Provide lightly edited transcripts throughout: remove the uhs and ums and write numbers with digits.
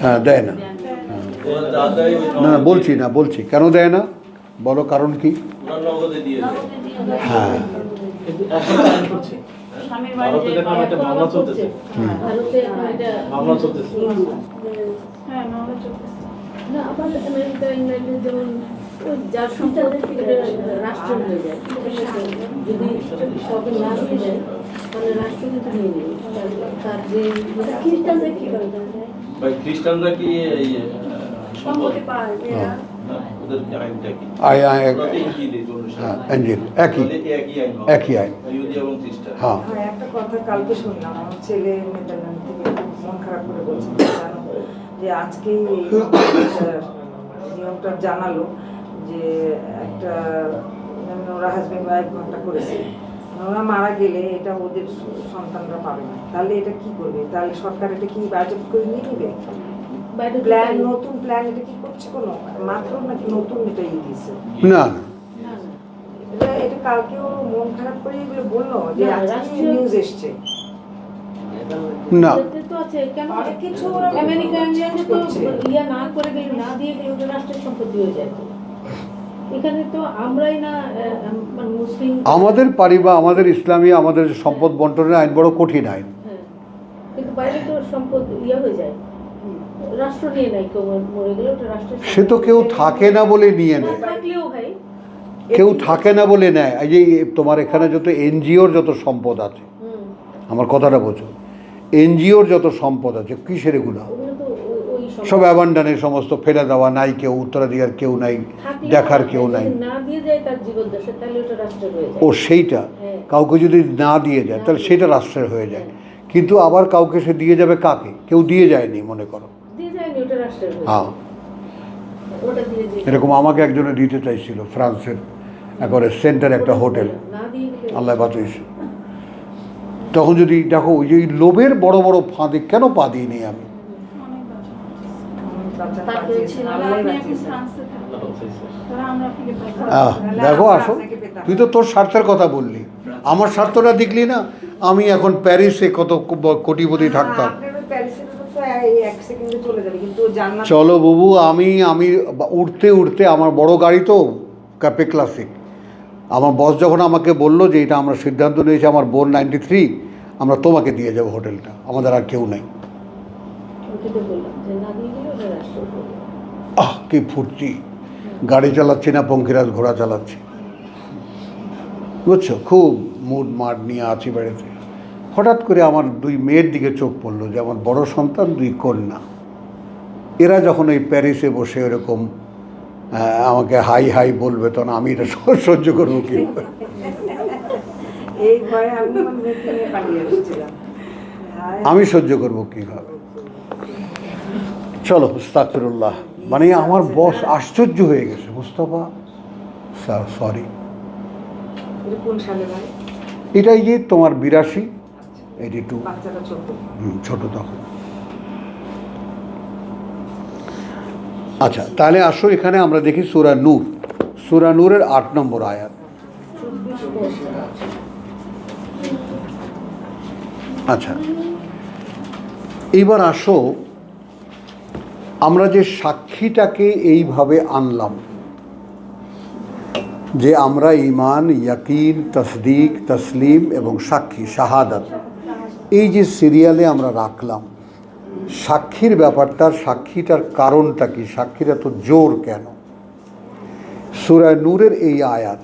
হ্যাঁ দেয় না, না বলছি কেন দেয় না বলো, কারণ কি? হ্যাঁ যার সম্পদ রাষ্ট্র হয়ে যায়, যদি সবে না দিয়ে যায় তাহলে রাষ্ট্র কিন্তু নিয়ে নেবে। তার যে খ্রিস্টানরা কি করে, খ্রিস্টানরা কি সম্পত্তি পায় একই আইন। হ্যাঁ একটা কথা কালকে শুনলাম, আমার ছেলে নেদারল্যান্ড থেকে মন খারাপ করে বলছে যে আজকে নিয়মটা জানালো যে একটা ওরা হাজবেন্ড ওয়াইফ ঘন্টা করেছে, ওরা মারা গেলে এটা ওদের সন্তানরা পাবে না, তাহলে এটা কি করবে? তাহলে সরকার এটা কি বাজেট করে নিয়ে নেবে? প্ল্যান, নতুন প্ল্যান এটা কি করছে কোনো মাত্র নাকি নতুন এটা দিয়েছে? না এটা কালকেও মন খারাপ করে এগুলো বললো যে আজকে নিউজ এসছে। না তো আছে কেন কিছু আমেরিকা ইংল্যান্ডে তো ইয়া না করে গেলে, না দিয়ে গেলে ওটা রাষ্ট্রের সম্পত্তি হয়ে যায়। এখানে তো আমরাই না মুসলিম, আমাদের আমাদের ইসলামী আমাদের সম্পদ বন্টনের আইন বড় কঠিন আইন, কিন্তু বাইরে তো সম্পদ ইয়া হয়ে যায়, রাষ্ট্র নিয়ে নেয়। কেউ মরে গেলে ওটা রাষ্ট্রের, সে তো কেউ থাকে না বলে নিয়ে নেয়, থাকলেও ভাই কেউ থাকে না বলে নেয়। এই যে তোমার এখানে যত এনজিওর যত সম্পদ আছে, আমার কথাটা বোঝো, এনজিওর যত সম্পদ আছে কিসের এগুলো? সব অ্যাবান্ডানের সমস্ত ফেলে দেওয়া, নাই কেউ উত্তরাধিকার, কেউ নাই, দেখার কেউ নাই। ও সেইটা কাউকে যদি না দিয়ে যায় তাহলে সেটা রাষ্ট্রের হয়ে যায়, কিন্তু আবার কাউকে সে দিয়ে যাবে কাকে? কেউ দিয়ে যায়নি মনে করো, হ্যাঁ এরকম আমাকে একজনে দিতে চাইছিল, ফ্রান্সের একবারে সেন্টার একটা হোটেল, আল্লাহ বাঁচিয়েছে। তখন যদি দেখো ওই যে লোভের বড় বড় ফাঁদে কেন পা দিইনি আমি? দেখো আসো, তুই তো তোর স্বার্থের কথা বললি, আমার স্বার্থটা দেখলি না? আমি এখন প্যারিসে কত কোটিপতি থাকতাম। চলো বাবু, আমি উঠতে উঠতে, আমার বড় গাড়ি তো ক্যাপে ক্লাসিক, আমার বস যখন আমাকে বললো যে এটা আমরা সিদ্ধান্ত নিয়েছি, আমার বোন 93, আমরা তোমাকে দিয়ে যাবো হোটেলটা, আমাদের আর কেউ নাই। কি ফুর্তি, গাড়ি চালাচ্ছি না পঙ্খিরাজ ঘোড়া চালাচ্ছি, বুঝছো? খুব মুড মাড নিয়ে আছি বাড়িতে। হঠাৎ করে আমার 2 মেয়ের দিকে চোখ পড়লো, যে আমার বড় সন্তান 2 কন্যা, এরা যখন এই প্যারিসে বসে এরকম আমাকে হাই হাই বলবে, তখন আমি এটা সহ্য করবো কি? আমি সহ্য করবো কিভাবে? চলো আস্তাগফিরুল্লাহ। মানে আমার বস আশ্চর্য হয়ে গেছে, মুস্তাফা স্যার সরি। এটাই যে তোমার 82, 82, ছোট তখন। আচ্ছা তাহলে আসো, এখানে আমরা দেখি সূরা নূর, সূরা নূরের 8 নম্বর আয়াত। আচ্ছা এইবার আসো, আমরা যে সাক্ষীটাকে এইভাবে আনলাম, যে আমরা ঈমান, ইয়াকিন, তসদিক, তসলিম এবং সাক্ষী, শাহাদাত, এই যে সিরিয়ালে আমরা রাখলাম, সাক্ষীর ব্যাপারটার, সাক্ষীটার কারণটা কি? সাক্ষীর এত জোর কেন? সূরা নূরের এই আয়াত,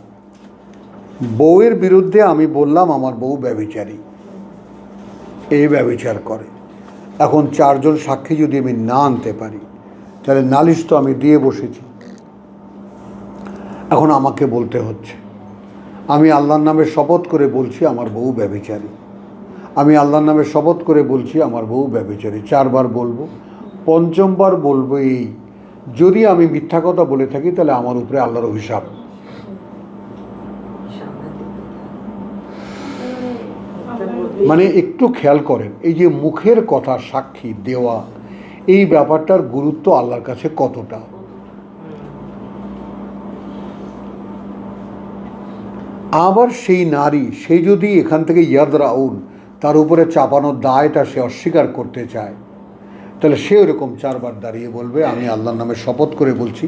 বউয়ের বিরুদ্ধে আমি বললাম আমার বউ ব্যভিচারী, এই ব্যভিচার করে। এখন 4 জন সাক্ষী যদি আমি না আনতে পারি, তাহলে নালিশ তো আমি দিয়ে বসেছি, এখন আমাকে বলতে হচ্ছে আমি আল্লাহর নামে শপথ করে বলছি আমার বউ ব্যভিচারী, আমি আল্লাহর নামে শপথ করে বলছি আমার বউ ব্যভিচারী। 4 বার বলবো, 5ম বার বলবো এই, যদি আমি মিথ্যা কথা বলে থাকি তাহলে আমার উপরে আল্লাহর অভিশাপ। মানে একটু খেয়াল করেন, এই যে মুখের কথা সাক্ষী দেওয়া, এই ব্যাপারটার গুরুত্ব আল্লাহর কাছে কতটা। আবার সেই নারী, সে যদি এখান থেকে ইয়াদ রাউন, তার উপরে চাপানোর দায়টা সে অস্বীকার করতে চায়, তাহলে সে ওরকম 4 বার দাঁড়িয়ে বলবে আমি আল্লাহর নামে শপথ করে বলছি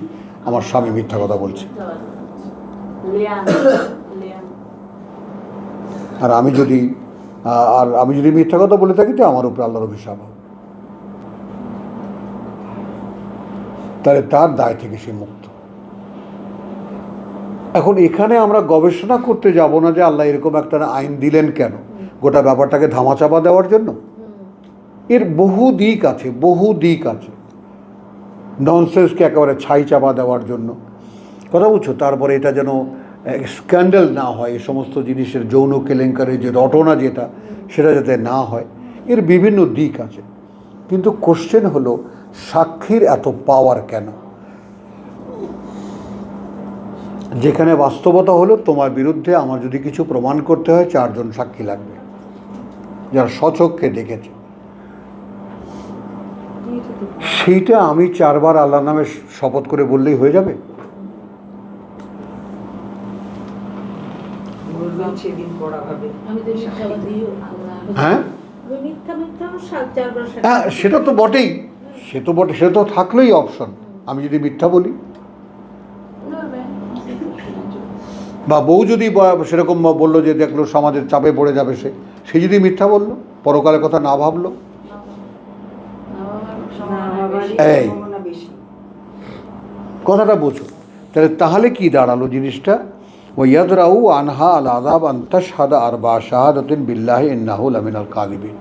আমার স্বামী মিথ্যা কথা বলছে। আর আমি যদি মিথ্যা কথা বলে থাকি তো আমার উপরে আল্লাহর অভিশাপ হবে। তাহলে তার দায় থেকে সে মুক্ত। এখন এখানে আমরা গবেষণা করতে যাব না যে আল্লাহ এরকম একটা আইন দিলেন কেন, গোটা ব্যাপারটাকে ধামাচাপা দেওয়ার জন্য। এর বহু দিক আছে। ননসেন্সকে একেবারে ছাই চাপা দেওয়ার জন্য, কথা বুঝছো। তারপরে এটা যেন স্ক্যান্ডাল না হয়, এই সমস্ত জিনিসের যৌন কেলেঙ্কারির যে রটনা যেটা, সেটা যাতে না হয়, এর বিভিন্ন দিক আছে। কিন্তু কোশ্চেন হলো সাক্ষীর এত পাওয়ার কেন? যেখানে বাস্তবতা হলো তোমার বিরুদ্ধে আমার যদি কিছু প্রমাণ করতে হয় 4 জন সাক্ষী লাগবে যারা স্বচক্ষে দেখেছে। সেইটা আমি 4 বার আল্লাহর নামে শপথ করে বললেই হয়ে যাবে? হ্যাঁ, হ্যাঁ, সেটা তো বটেই, সে তো থাকলেই অপশন। আমি যদি মিথ্যা বলি, বা বউ যদি সেরকম বললো যে দেখলো সমাজের চাপে পড়ে যাবে, সে যদি মিথ্যা বললো, পরকালের কথা না ভাবলো, এই কথাটা বোঝো। তাহলে কি দাঁড়ালো জিনিসটা? ওয়াদরাউ আনহা আল আযাব আন তাশহাদা আরবা শাহাদাতিন বিল্লাহি ইন্নাহু লামিনাল কাযিবিন,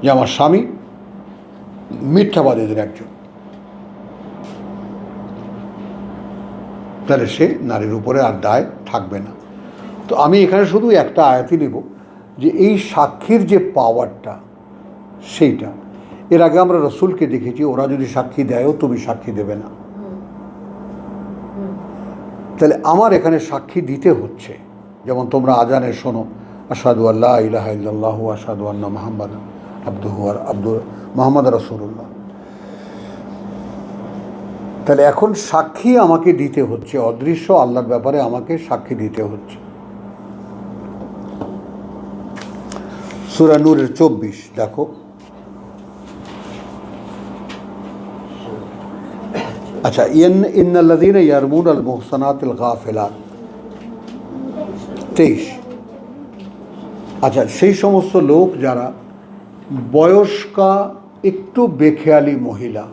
যে আমার স্বামী মিথ্যাবাদীদের একজন। তাহলে সে নারীর উপরে আর দায় থাকবে না। তো আমি এখানে শুধু একটা আয়াতই নেব যে এই সাক্ষীর যে পাওয়ারটা, সেইটা এর আগে আমরা রসুলকে দেখেছি, ওরা যদি সাক্ষী দেয়ও তুমি সাক্ষী দেবে না। তাহলে আমার এখানে সাক্ষী দিতে হচ্ছে। যেমন তোমরা আজানে শোনো, আশহাদু আল্লা ইলাহা ইল্লাল্লাহু ওয়া আশহাদু আন্না মুহাম্মাদান আবদুহু ওয়া মুহাম্মাদ রাসূলুল্লাহ। তাহলে এখন সাক্ষী আমাকে দিতে হচ্ছে, অদৃশ্য আল্লাহর ব্যাপারে আমাকে সাক্ষী দিতে হচ্ছে। সূরা নূরের 24 দেখো। আচ্ছা, ইন্নাল্লাযীনা ইয়ারমুনাল মুহসানাতিল গাফিলাত 23। আচ্ছা, সেই সমস্ত লোক যারা বয়স্কা একটু বেখেয়ালি মহিলা,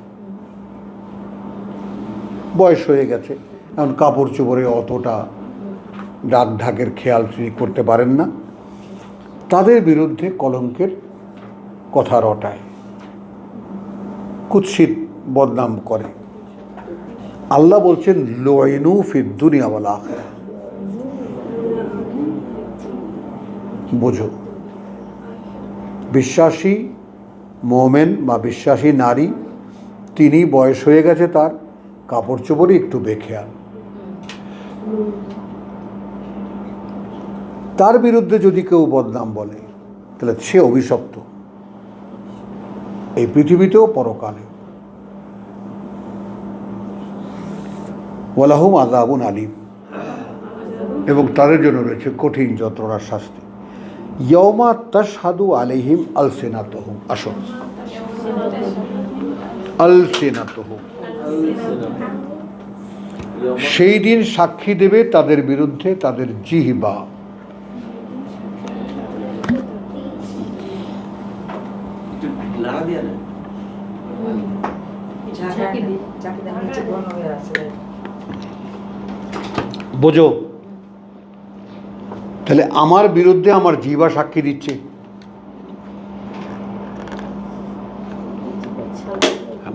বয়স হয়ে গেছে, এখন কাপড় চোপড়ে অতটা ডাক ঢাকের খেয়াল করতে পারেন না, তাদের বিরুদ্ধে কলঙ্কের কথা রটায়, কুৎসিত বদনাম করে। আল্লাহ বলছেন লুইনু ফিদ দুনিয়া ওয়াল আখিরাহ। বোঝো, বিশ্বাসী মোমেন বা বিশ্বাসী নারী, তিনি বয়স হয়ে গেছে, তার কাপড় চোপড়ে একটু বেখেয়াল, তার বিরুদ্ধে যদি কেউ বদনাম বলে তাহলে সে অভিশপ্ত, এই পৃথিবীতেও পরকালে। ওয়ালাহুম আযাবুন আলীম, এবং তাদের জন্য রয়েছে কঠিন যন্ত্রণার শাস্তি। ইয়াউমা তাশহাদু আলাইহিম আলসিনাতুহুম, আসুন, আলসিনাতুহুম, সেই দিন সাক্ষী দেবে তাদের বিরুদ্ধে তাদের জিহ্বা। বোঝো, তাহলে আমার বিরুদ্ধে আমার জিহ্বা সাক্ষী দিচ্ছে।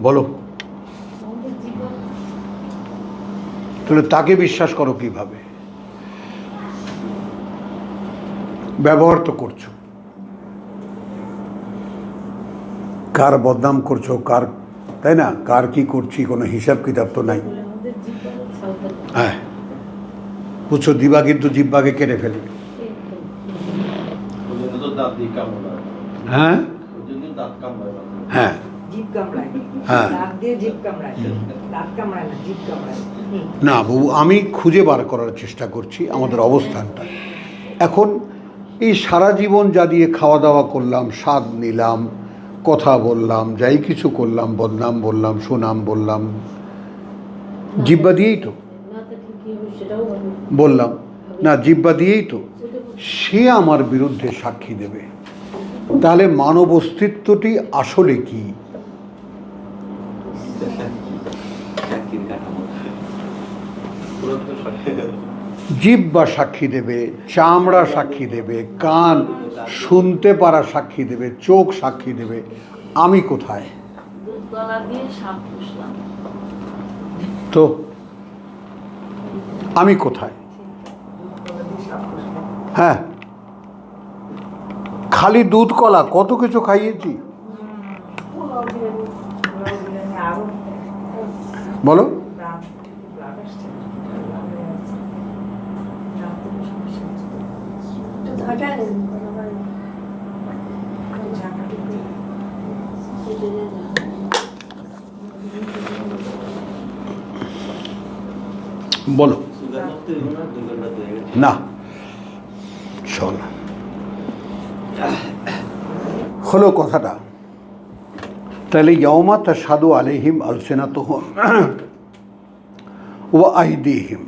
বলো, তাহলে তাকে বিশ্বাস করো কিভাবে? ব্যবহার তো করছো, কার বদনাম করছো, কার, তাই না, কার কি করছি কোনো হিসাব কিতাব তো নাই। হ্যাঁ, বুঝছো, দিবা কিন্তু জিহ্বাকে কেটে ফেলবে। হ্যাঁ, হ্যাঁ, হ্যাঁ, না বাবু, আমি খুঁজে বার করার চেষ্টা করছি আমাদের অবস্থানটা। এখন এই সারা জীবন যা দিয়ে খাওয়া দাওয়া করলাম, স্বাদ নিলাম, কথা বললাম, যাই কিছু করলাম, বদনাম বললাম, সুনাম বললাম, জিহ্বা দিয়েই তো না থাকলে কি হবে সেটাও হবে। বললাম, না জিহ্বা দিয়েই তো সে আমার বিরুদ্ধে সাক্ষী দেবে। তাহলে মানব অস্তিত্বটি আসলে কি? জিহ্বা সাক্ষী দেবে, চামড়া সাক্ষী দেবে, কান শুনতে পারা সাক্ষী দেবে, চোখ সাক্ষী দেবে। আমি কোথায়? দুধ গলা দিয়ে সাপ পুষলাম। তো আমি কোথায়? হ্যাঁ, খালি দুধ কলা কত কিছু খাইয়েছি, আরো বলো। বলো না, শোন, হলো কথাটা। তাহলে ইয়াউমা তাশহাদু আলাইহিম আলসিনাতুহুম ওয়া আইদিহিম,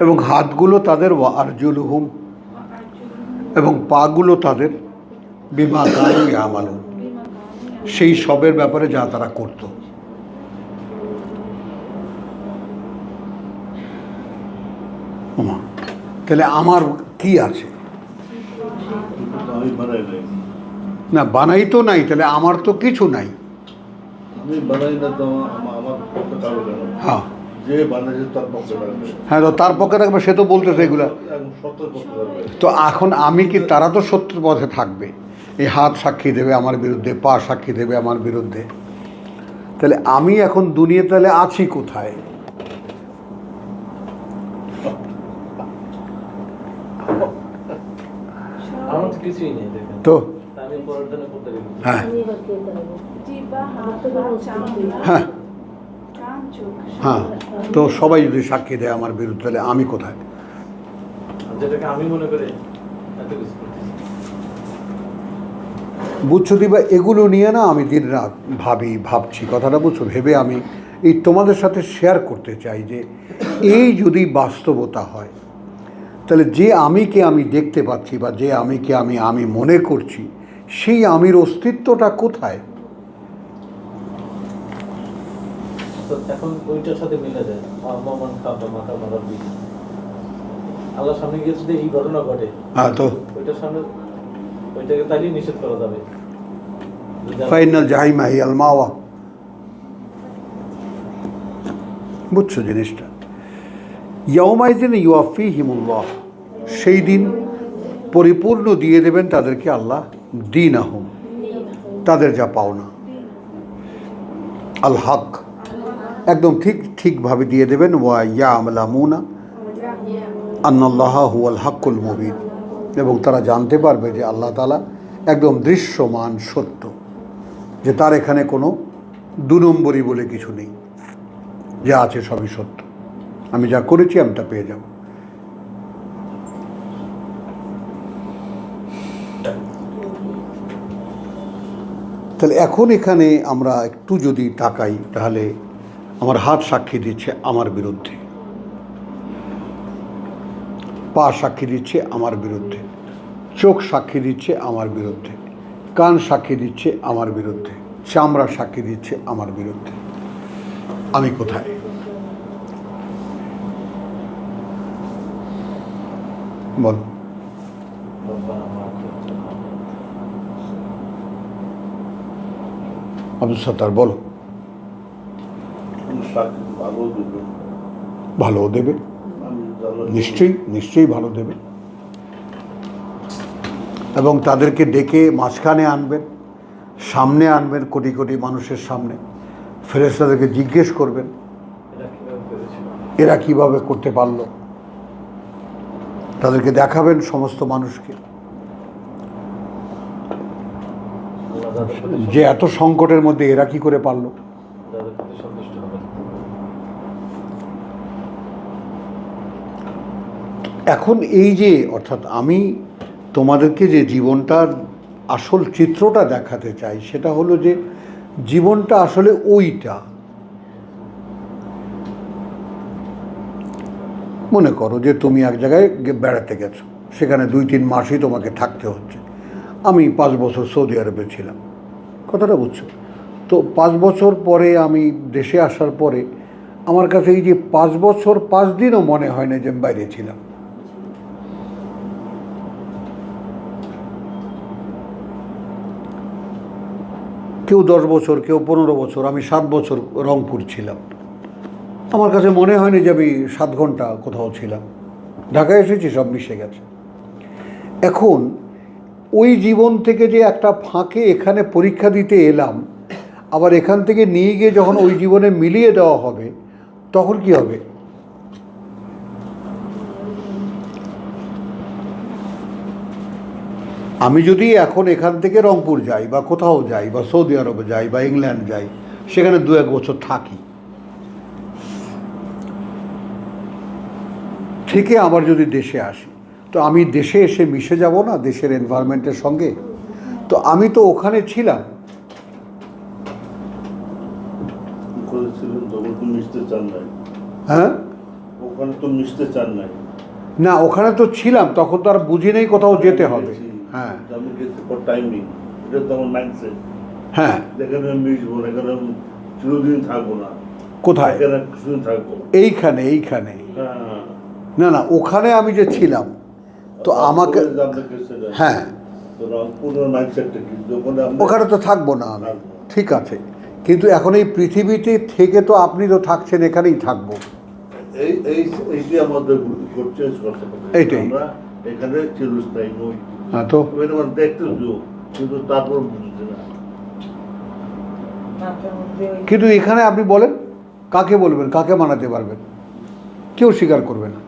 এবং হাতগুলো তাদের, ওয়া আরজুলুহুম, এবং পাগুলো তাদের, বিমা কানু ইয়ামালুন, সেই সবের ব্যাপারে যা তারা করত। ওমা, তাহলে আমার কি আছে? আমি বানাই নাই, না বানাই তো নাই, তাহলে আমার তো কিছু নাই। আমি বানাই না তো আমার পক্ষে থাকবে কেন? হ্যাঁ যে বানাইছে তার পক্ষে থাকবে, হ্যাঁ, তো তার পক্ষে থাকবে, সে তো বলতেছে এগুলা। একদম সত্যের পক্ষে থাকবে। তো এখন আমি কি, তারা তো সত্যের পথে থাকবে। এই হাত সাক্ষী দেবে আমার বিরুদ্ধে, পা সাক্ষী দেবে আমার বিরুদ্ধে। তাহলে আমি এখন দুনিয়া তাহলে আছি কোথায়? আমার তো কিছুই নেই, দেখেন তো আমি পড়াশোনা করতে গেছি। হ্যাঁ আমি এবার কে চালাবো? হ্যাঁ হ্যাঁ, তো সবাই যদি সাক্ষী দেয় আমার বিরুদ্ধে, তাহলে আমি কোথায়? যেটাকে আমি মনে করি এত কিছু করতেছি। বুঝছো দিবা, এগুলো নিয়ে না আমি দিন রাত ভাবছি, কথাটা বুঝছো, ভেবে আমি এই তোমাদের সাথে শেয়ার করতে চাই যে এই যদি বাস্তবতা হয়, তাহলে যে আমিকে আমি দেখতে পাচ্ছি বা যে আমিকে আমি মনে করছি, সেই আমির অস্তিত্বটা কোথায়? তো এখন ওইটার সাথে মিলে যায় মমান খাওয়া মাথা মারার দিক। আল্লাহর সামনে গিয়ে যদি এই ঘটনা ঘটে, হ্যাঁ, তো ওইটার সামনে ওইটাকে তাইলেই নিষেধ করা যাবে। ফাইনাল জাহিমা হিয়াল মাওয়া। বুঝছো জিনিসটা? ইয়াউমাইদিন ইউয়াফিহিমুল্লাহ, সেই দিন পরিপূর্ণ দিয়ে দেবেন তাদেরকে আল্লাহ দীনাহুম, তাদের যা পাওনা, আল হক, একদম ঠিকভাবে দিয়ে দেবেন। ওয়া ইয়ালামুনা আন্নাল্লাহা হুয়াল হাক্কুল মুবিন, এবং তারা জানতে পারবে যে আল্লাহ তাআলা একদম দৃশ্যমান সত্য, যে তার এখানে কোনো দু নম্বরই বলে কিছু নেই, যা আছে সবই সত্য, আমি যা করেছি আমি তা পেয়ে যাব। তাহলে এখন এখানে আমরা একটু যদি তাকাই, তাহলে আমার হাত সাক্ষী দিচ্ছে আমার বিরুদ্ধে, পা সাক্ষী দিচ্ছে আমার বিরুদ্ধে, চোখ সাক্ষী দিচ্ছে আমার বিরুদ্ধে, কান সাক্ষী দিচ্ছে আমার বিরুদ্ধে, চামড়া সাক্ষী দিচ্ছে আমার বিরুদ্ধে। আমি কোথায়? বল। আব্দুল সত্তার বলো। সাক্ষী ভালো দেবে, ভালো দেবে, আমি জানো নিশ্চয়ই ভালো দেবে, এবং তাদেরকে ডেকে মাঝখানে আনবেন, সামনে আনবেন, কোটি কোটি মানুষের সামনে ফেরেশতাদেরকে জিজ্ঞেস করবেন এরা কিভাবে করতে পারলো, তাদেরকে দেখাবেন সমস্ত মানুষকে যে এত সংকটের মধ্যে এরা কি করে পারলো। যাদের প্রতি সন্তুষ্ট হবেন। এখন এই যে, অর্থাৎ আমি তোমাদেরকে যে জীবনটা আসল চিত্রটা দেখাতে চাই সেটা হলো যে জীবনটা আসলে ওইটা। মনে করো যে তুমি এক জায়গায় বেড়াতে গেছো, সেখানে 2-3 মাসই তোমাকে থাকতে হচ্ছে। আমি 5 বছর সৌদি আরবে ছিলাম, কথাটা বুঝছো তো। 5 বছর পরে আমি দেশে আসার পরে আমার কাছে এই যে 5 বছর 5 দিনও মনে হয় না যে আমি বাইরে ছিলাম। কেউ 10 বছর, কেউ 15 বছর, আমি 7 বছর রংপুর ছিলাম। আমার কাছে মনে হয়নি যে আমি 7 ঘন্টা কোথাও ছিলাম। ঢাকায় এসেছি, সব মিশে গেছে। এখন ওই জীবন থেকে যে একটা ফাঁকে এখানে পরীক্ষা দিতে এলাম, আবার এখান থেকে নিয়ে গিয়ে যখন ওই জীবনে মিলিয়ে দেওয়া হবে, তখন কি হবে? আমি যদি এখন এখান থেকে রংপুর যাই বা কোথাও যাই বা সৌদি আরবে যাই বা ইংল্যান্ড যাই, সেখানে 2-1 বছর থাকি, থেকে আবার যদি দেশে আসি, তো আমি দেশে এসে মিশে যাব না দেশের এনভায়রনমেন্টের সঙ্গে? তো আমি তো ওখানে ছিলাম। করেছিলেন তখন তো মিশতে চান নাই। হ্যাঁ, ওখানে তো মিশতে চান নাই। না ওখানে তো ছিলাম, তখন তো আর বুঝি নেই কোথাও যেতে হবে। হ্যাঁ আমি গেছি ফর টাইমিং, এটা তো আমার মাইন্ডসেট। হ্যাঁ, এখানে আমি মিশবো না, এখানে আমি চিরদিন থাকবো না। কোথায়? এখানে কিছুদিন থাকবো। এইখানে। হ্যাঁ, না না, ওখানে আমি যে ছিলাম তো আমাকে, হ্যাঁ তো রংপুরের মাইন্ডসেটটা কি? ওখানে তো থাকবো না আমি, ঠিক আছে, কিন্তু এখন এই পৃথিবীতে থেকে তো আপনি তো থাকছেন, এখানেই থাকবো। এইটি আমাদের চেঞ্জ করতে হবে। এইটাই। আমরা এখানে চিরস্থায়ী নই। হ্যাঁ তো দেখতেছি, কিন্তু তারপর বুঝছি না। মাথার মধ্যে ওই কিন্তু এখানে আপনি বলেন, কাকে বলবেন, কাকে মানাতে পারবেন? কেউ স্বীকার করবে না।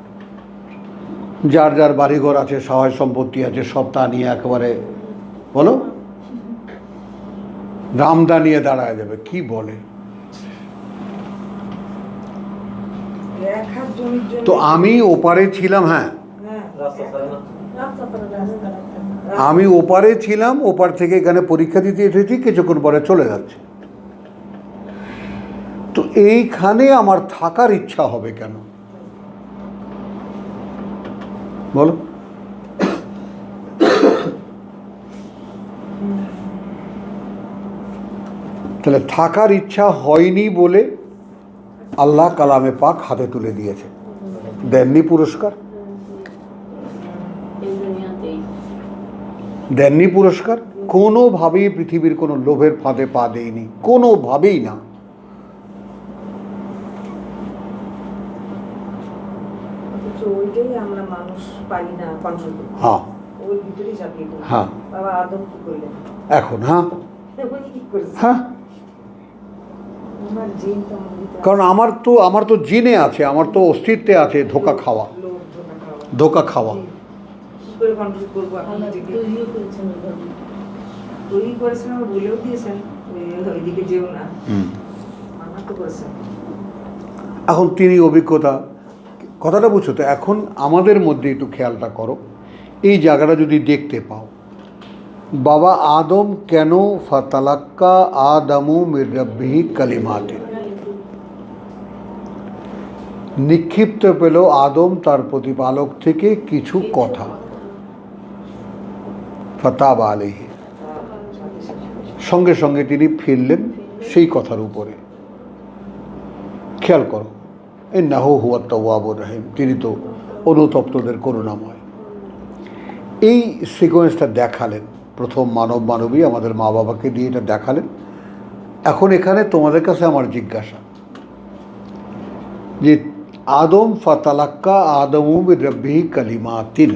যার যার বাড়িঘর আছে, সহায় সম্পত্তি আছে, সব তা নিয়ে একেবারে বলো রামদা নিয়ে দাঁড়ায় যাবে। কি বলে? এক হাত জমির জন্য তো আমি ওপারে ছিলাম, হ্যাঁ হ্যাঁ, রাস্তা ছাড়ে না। আমি ওপারে ছিলাম, ওপার থেকে এখানে পরীক্ষা দিতে এসেছি, কিছুক্ষণ পরে চলে যাচ্ছে। তো এইখানে আমার থাকার ইচ্ছা হবে কেন বলো? তাহলে থাকার ইচ্ছা হয়নি বলে আল্লাহ কালামে পাক হাতে তুলে দিয়েছে, দেননি পুরস্কার? এই দুনিয়াতেই দেননি পুরস্কার? কোনোভাবেই পৃথিবীর কোনো লোভের ফাঁদে পা দেয়নি, কোনোভাবেই না। অথচ ওইটাই আমরা মানুষ পারি না কন্ট্রোল করতে। হ্যাঁ ওই ভিতরেই চাপিয়ে দিই। হ্যাঁ, বাবা আদম কি করলেন? এখন হ্যাঁ উনি কি করেছে? হ্যাঁ, আমার জিন তো আমার ভিতরে কারণ আমার তো জিনে আছে, আমার তো অস্তিত্বে আছে ধোকা খাওয়া, লোভ, ধোঁকা খাওয়া। ধোকা খাওয়া। কি করে কন্ট্রোল করবো এখন আল্লাহ নিজেকে? তৈরিও করেছেন ওইভাবে। তৈরি করেছেন, আমার বলেও দিয়েছেন ওইদিকে যেও না, হুম। মানা তো করেছেন। এখন তিনি অভিজ্ঞতা, কথাটা বুঝছো তো? এখন আমাদের মধ্যে একটু খেয়ালটা করো, এই জায়গাটা যদি দেখতে পাও, বাবা আদম কেন ফাতালাক্কা আদামু মির রাব্বিহি কালিমাতিন, নিক্ষিপ্ত পেল আদম তার প্রতিপালক থেকে কিছু কথা, ফাতাবা আলাইহি, সঙ্গে সঙ্গে তিনি ফিরলেন সেই কথার উপরে। খেয়াল করো, ইন্নাহু হুয়াত তাওয়াবুর রহিম, তিনি তো অনুতপ্তদের করুণাময়। এই সিকোয়েন্সটা দেখালেন প্রথম মানবী আমাদের মা বাবাকে দিয়ে, এটা দেখালেন। এখন এখানে তোমাদের কাছে আমার জিজ্ঞাসা যে আদম ফাতালাক্কা আদমু মির রাব্বিহি কালিমাতিন,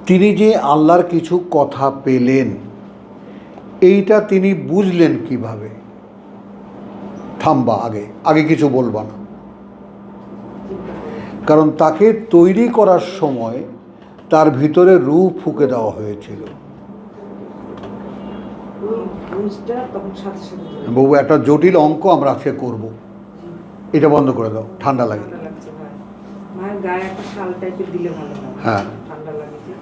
তিনি যে আল্লাহর কিছু কথা পেলেন, এইটা তিনি বুঝলেন কিভাবে? থামবা, আগে কিছু বলবা না, কারণ তাকে তৈরি করার সময় তার ভিতরে রূহ ফুঁকে দেওয়া হয়েছিল। ওই বুঝটা তখন সাথে সাথে ধরে। বাবু, একটা জটিল অঙ্ক আমরা আজকে করব, এটা বন্ধ করে দাও, ঠান্ডা লাগে। ঠান্ডা লাগছে ভাই। মায়ের গায়ে একটা শাল টাইপের দিলে ভালো লাগে। হ্যাঁ, ঠান্ডা লাগে যে।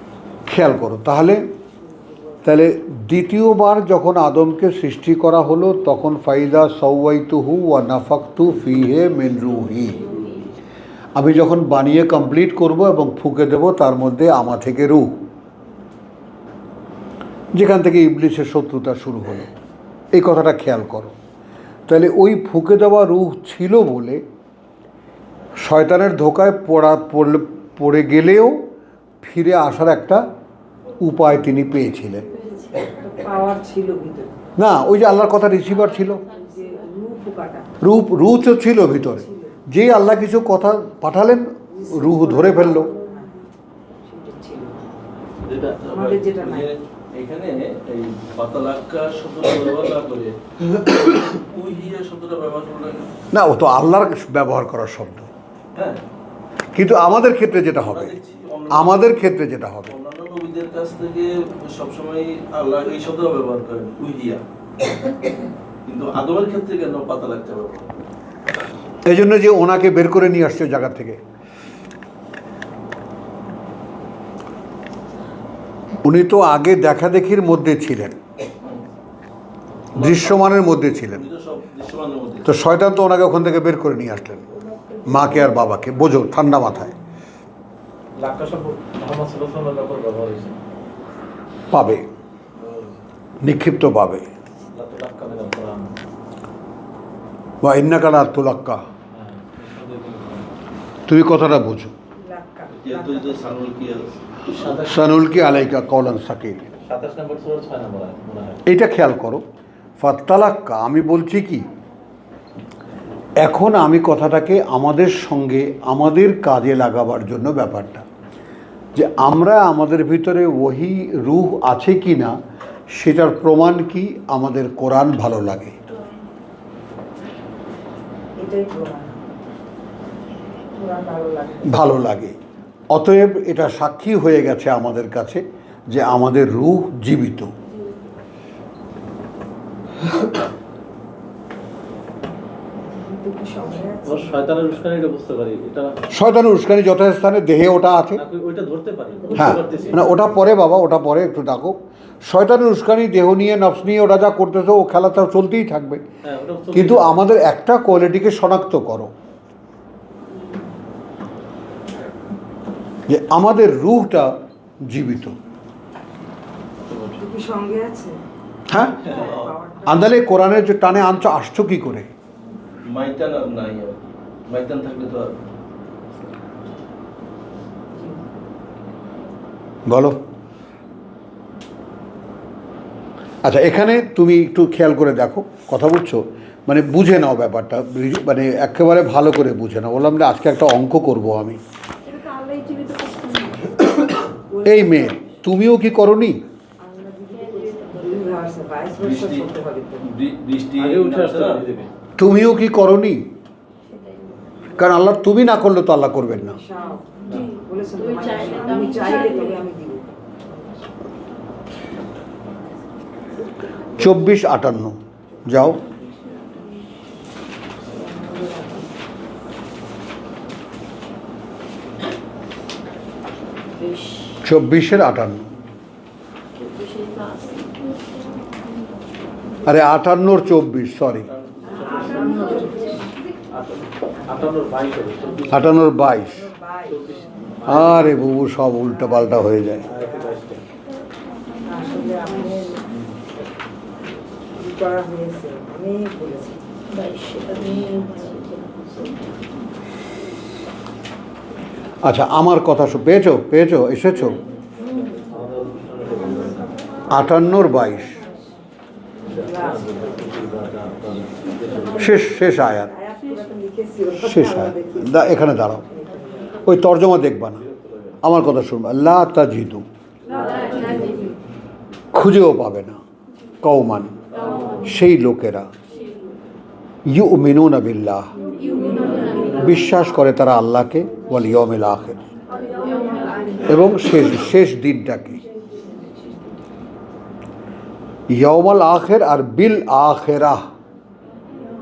খেয়াল করো। তাহলে তাহলে দ্বিতীয়বার যখন আদমকে সৃষ্টি করা হলো তখন ফাইদা সাওয়াইতুহু ওয়া নাফাকতু ফিহে মিন রুহি, আমি যখন বানিয়ে কমপ্লিট করব এবং ফুঁকে দেব তার মধ্যে আমা থেকে রূহ, যেখান থেকে ইবলিসের শত্রুতা শুরু হলো। এই কথাটা খেয়াল করো। তাহলে ওই ফুঁকে দেওয়া রূহ ছিল বলে শয়তানের ধোকায় পড়ে গেলেও ফিরে আসার একটা উপায় তিনি পেয়েছিলেন। পাওয়ার ছিল ভিতরে, না, ওই যে আল্লাহর কথা রিসিভার ছিল, যে রূপ পোকাটা রূহ তো ছিল ভিতরে, যেই আল্লাহ কিছু কথা পাঠালেন রূহ ধরে ফেললো। সেটা ছিল। যেটা আমাদের যেটা নাই। এখানে এই পাতালাক্কা শব্দটা ব্যবহার না করে উহিয়া শব্দটা ব্যবহার করে। না, ও তো আল্লাহর ব্যবহার করার শব্দ, হ্যাঁ, কিন্তু আমাদের ক্ষেত্রে যেটা হবে, আমাদের ক্ষেত্রে যেটা হবে, অন্যান্য নবীদের কাছ থেকে সবসময় আল্লাহ এই শব্দ ব্যবহার করেন উহিয়া, কিন্তু আদমের ক্ষেত্রে কেন পাতালাক্কা ব্যবহার? এই জন্য যে ওনাকে বের করে নিয়ে আসছে জায়গা থেকে, উনি তো আগে দেখাদেখির মধ্যে ছিলেন, দৃশ্যমানের মধ্যে ছিলেন, উনি তো সব দৃশ্যমানের মধ্যে। তো শয়তান তো ওনাকে ওখান থেকে বের করে নিয়ে আসলেন, মাকে আর বাবাকে। বোঝো, ঠান্ডা মাথায় লাক্কা শব্দ মুহাম্মদ সাল্লাল্লাহু আলাইহি ওয়াসাল্লামের উপর ব্যবহার হয়েছে। পাবে, নিক্ষিপ্ত পাবে। লাক্কা মানে কোরআন। বা ইন্নাকালা তুলাক্কা, হ্যাঁ, তুমি কথাটা বোঝো। লাক্কা যেহেতু এই যে সানুল কি আছে, সানুলকি আলাইকা কওলান সাকিল, 27 নম্বর সূরা 6 নম্বর আয়াত মনে হয়। এইটা খেয়াল করো। ফাত্তালাক্কা, আমি বলছি কি, এখন আমি কথাটাকে আমাদের সঙ্গে আমাদের কাজে লাগাবার জন্য ব্যাপারটা, যে আমরা আমাদের ভিতরে ওহি রূহ আছে কি না সেটার প্রমাণ কি, আমাদের কোরআন ভালো লাগে, এটাই প্রমাণ। কোরআন ভালো লাগে। ভালো লাগে। অতএব এটা সাক্ষী হয়ে গেছে আমাদের কাছে যে আমাদের রূহ জীবিত। কিন্তু কি সময় আছে? ওর শয়তানের উস্কানি এটা বুঝতে পারি, এটা শয়তানের উস্কানি যথাস্থানে দেহে ওটা আছে। নাকি ওইটা ধরতে পারি, হ্যাঁ, বুঝতে পারতেছি। মানে ওটা পরে বাবা, ওটা পরে একটু ডাকো। শয়তানের উস্কানি দেহ নিয়ে, নফস নিয়ে ওরা যা করতেছে, ও খেলাটা চলতেই থাকবে। হ্যাঁ, ওটা চলতেই কিন্তু থাকবে। আমাদের একটা কোয়ালিটিকে শনাক্ত করো, যে আমাদের রূহটা জীবিত। কি সঙ্গে আছে? হ্যাঁ, পাওয়ারটা আন্দালে কোরআনের যে টানে আনছো, আসছো কি করে? মাইতান আর নাই আর কি। মাইতান থাকলে তো আর বলো। আচ্ছা, এখানে তুমি একটু খেয়াল করে দেখো, কথা বলছো মানে বুঝে নাও ব্যাপারটা, মানে একেবারে ভালো করে বুঝে নাও। বললাম যে আজকে একটা অঙ্ক করব আমি। এটা তো আল্লাহই জীবিত করছেন। এই মেয়ে, তুমিও কি করনি? আমরা দুই ভার্সে 22 বছর চলতে পারি তো। বৃষ্টি আগে উঠে আসতে না, পারি দেবে। তুমিও কি করনি? কারণ আল্লাহ, তুমি না করলে তো আল্লাহ করবেন না। শাও, বলেছেন তুমি তো, চাইলে তো আমি আমি চাইলে চাইলে। তবে আমি দিব। 24-58 যাও। বেশ 24-58, বেশি তো আছে। আরে 58-24, সরি, 58-22 হবে, 58-22। বাই আরে বাবু, সব উল্টো পাল্টা হয়ে যায়। আসলে আমি কি করা হয়েছে অনেক বলেছি। 22 সেটা নিয়ে আচ্ছা, আমার কথা পেয়েছো, পেয়েছো, এসেছো? 58-22 শেষ আয়াত, আয়াত পুরাটা লিখেছি, ওটা শেষ আমরা আয়াত। দেখি। এখানে দাঁড়াও, ওই তর্জমা দেখবা না, আমার কথা শুনবা। লা তাজিদু, খুঁজেও পাবে না, কওমান, সেই লোকেরা, ইউমিনুনা বিল্লাহ, বিশ্বাস করে তারা আল্লাহকে, ওয়াল ইয়াউমিল আখির, এবং শেষ দিনটাকে। ইয়াউমাল আখির আর বিল আখিরাহ,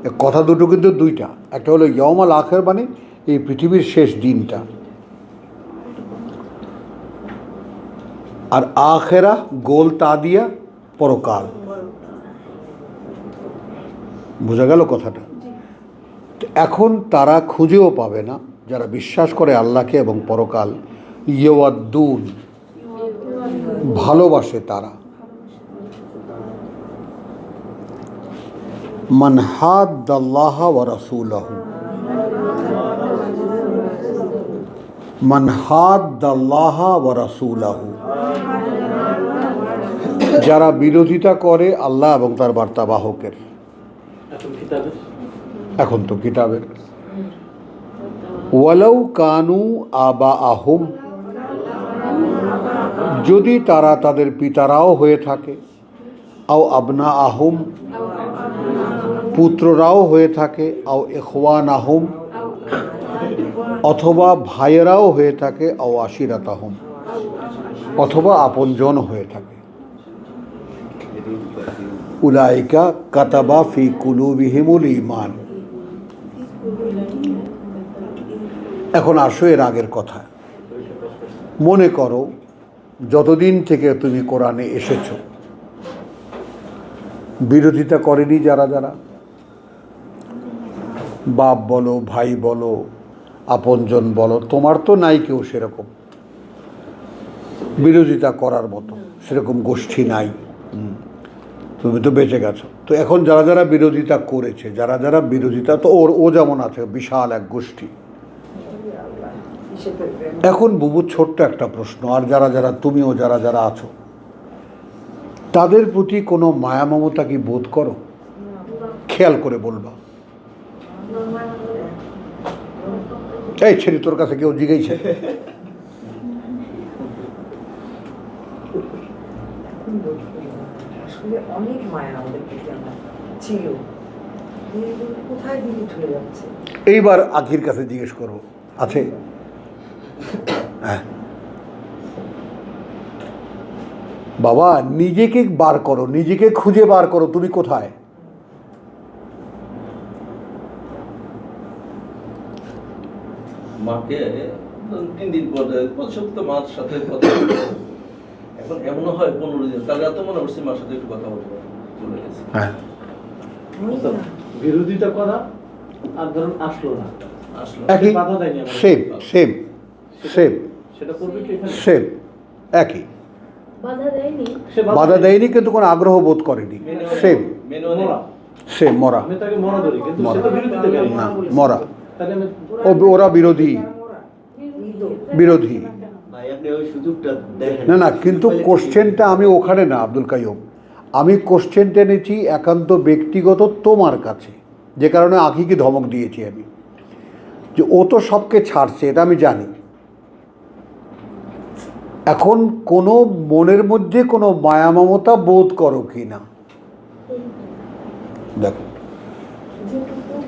এ কথা দুটো কিন্তু দুইটা। একটা হলো ইয়াউমাল আখির, মানে এই পৃথিবীর শেষ দিনটা, আর আখেরা গোল তা দিয়া পরকাল। বোঝা গেল কথাটা? এখন তারা খুঁজেও পাবে না, যারা বিশ্বাস করে আল্লাহকে এবং পরকাল, ইয়াওয়াদ্দুন, ভালোবাসে তারা, মান হাদ্দাল্লাহ ওয়া রাসূলাহু, মান হাদ্দাল্লাহ ওয়া রাসূলাহু, যারা বিরোধিতা করে আল্লাহ এবং তার বার্তাবাহকের। এখন তো কিতাবের, ওয়ালাউ কানু আবাআহুম, যদি তারা তাদের পিতারাও হয়ে থাকে, আও আবনাআহুম, পুত্ররাও হয়ে থাকে, আও ইখওয়ানাহুম, অথবা ভাইয়েরাও হয়ে থাকে, আও আশিরাতাহুম, অথবা আপনজন হয়ে থাকে। উলাইকা কাতাবা ফি কুলুবিহিমুল ঈমান। এখন আসো এর আগের কথা। মনে করো যতদিন থেকে তুমি কোরআনে এসেছো, বিরোধিতা করেনি যারা যারা, বাপ বলো, ভাই বলো, আপনজন বলো, তোমার তো নাই কেউ সেরকম বিরোধিতা করার মতো, সেরকম গোষ্ঠী নাই, তুমি তো বেঁচে গেছো। তো এখন যারা যারা বিরোধিতা করেছে, যারা যারা বিরোধিতা, তো ও যেমন আছে বিশাল এক গোষ্ঠী। এখন বুবু ছোট্ট একটা প্রশ্ন, আর যারা যারা তুমিও যারা যারা আছো, তাদের প্রতি কোনো মায়া মমতা কি বোধ করো? খেয়াল করে বলবা। এই ছেড়ে, তোর কাছে কেউ জিজ্ঞেস আসলে অনেক মায়া আমাদের প্রতি আমার ছিল, কোথায় ডিলিট হয়ে যাচ্ছে। এইবার আখির কাছে জিজ্ঞেস করো, আছে? হ্যাঁ বাবা, নিজেকে বার করো, নিজেকে খুঁজে বার করো, তুমি কোথায়? মাকে 3 দিন পরে প্রতি সপ্তাহ মার সাথে কথা বলতে, এখন এমনও হয় 15 দিন, কাল রাতে মনে করছি মার সাথে একটু কথা বলতে চলে গেছে। হ্যাঁ, বিরোধিতা করা আর ধরুন আসলো না, আসলে একই, বাধা দেয়নি আমাদের। সেম সেম সেম সেটা করবে কি এখানে? সেম, একই, বাধা দেয়নি। সে বাধা দেয়নি কিন্তু কোনো আগ্রহ বোধ করেনি, সেম মরা। সেম, মরা, আমি তাকে মরা ধরি, কিন্তু সে তো বিরোধিতা করে না, মরা, তাহলে আমি ওরা বিরোধী, বিরোধী। ভাই আপনি ওই সুযোগটা দেখেন না না, কিন্তু কোশ্চেনটা আমি ওখানে না আব্দুল কাইয়ুম, আমি কোশ্চেনটা এনেছি একান্ত ব্যক্তিগত তোমার কাছে, যে কারণে আখিকে ধমক দিয়েছি আমি, যে ও তো সবকে ছাড়ছে, এটা আমি জানি। এখন কোনো মনের মধ্যে কোনো মায়া মমতা বোধ করো কি না, দেখো।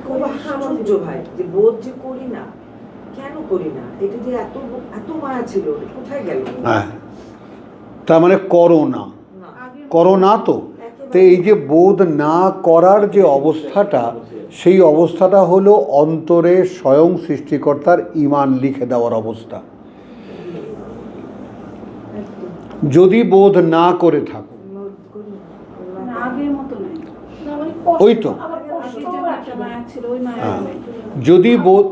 খুব আশ্চর্য ভাই, যে বোধ যে করি না, কেন করি না, এটা যে এত এত মায়া ছিল, কোথায় গেল? হ্যাঁ, তার মানে করো না, করো না তো। তো এই যে বোধ না করার যে অবস্থাটা, সেই অবস্থাটা হলো অন্তরে স্বয়ং সৃষ্টিকর্তার ঈমান লিখে দেওয়ার অবস্থা। যদি বোধ না করে থাকো, আগের মতো নাই, ওই তো, আবার কষ্ট রাখে, মায়া ছিল ওই মায়া, হ্যাঁ, যদি বোধ,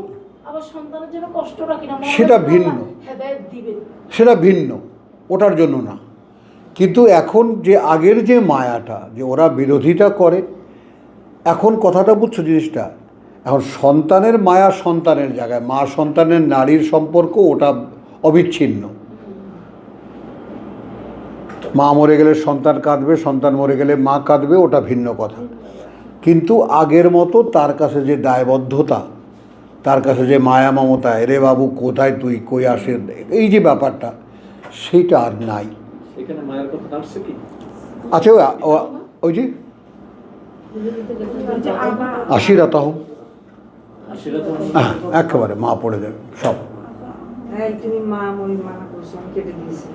আবার সন্তানের জন্য কষ্ট রাখি না, সেটা ভিন্ন, হেদায়েত দিবেন, সেটা ভিন্ন, ওটার জন্য না। কিন্তু এখন যে আগের যে মায়াটা, যে ওরা বিরোধিতা করে, এখন কথাটা বুঝছো জিনিসটা, এখন সন্তানের মায়া সন্তানের জায়গায়, মা সন্তানের নারীর সম্পর্ক ওটা অবিচ্ছিন্ন। মা মরে গেলে সন্তান কাঁদবে, সন্তান মরে গেলে মা কাঁদবে, ওটা ভিন্ন কথা। কিন্তু আগের মতো তার কাছে যে দায়বদ্ধতা, তার কাছে যে মায়া মমতা, রে বাবু কোথায় তুই, কই আসে, এই যে ব্যাপারটা, সেইটা আর নাই। এখানে মায়ের কথা আসছে কি? আছে ওই যে আশিরাতাহুম, সেটা তো একেবারে মা পড়ে যাবে সব। হ্যাঁ, তুমি মা মই মানা করছো, আমি কেটে দিয়েছি।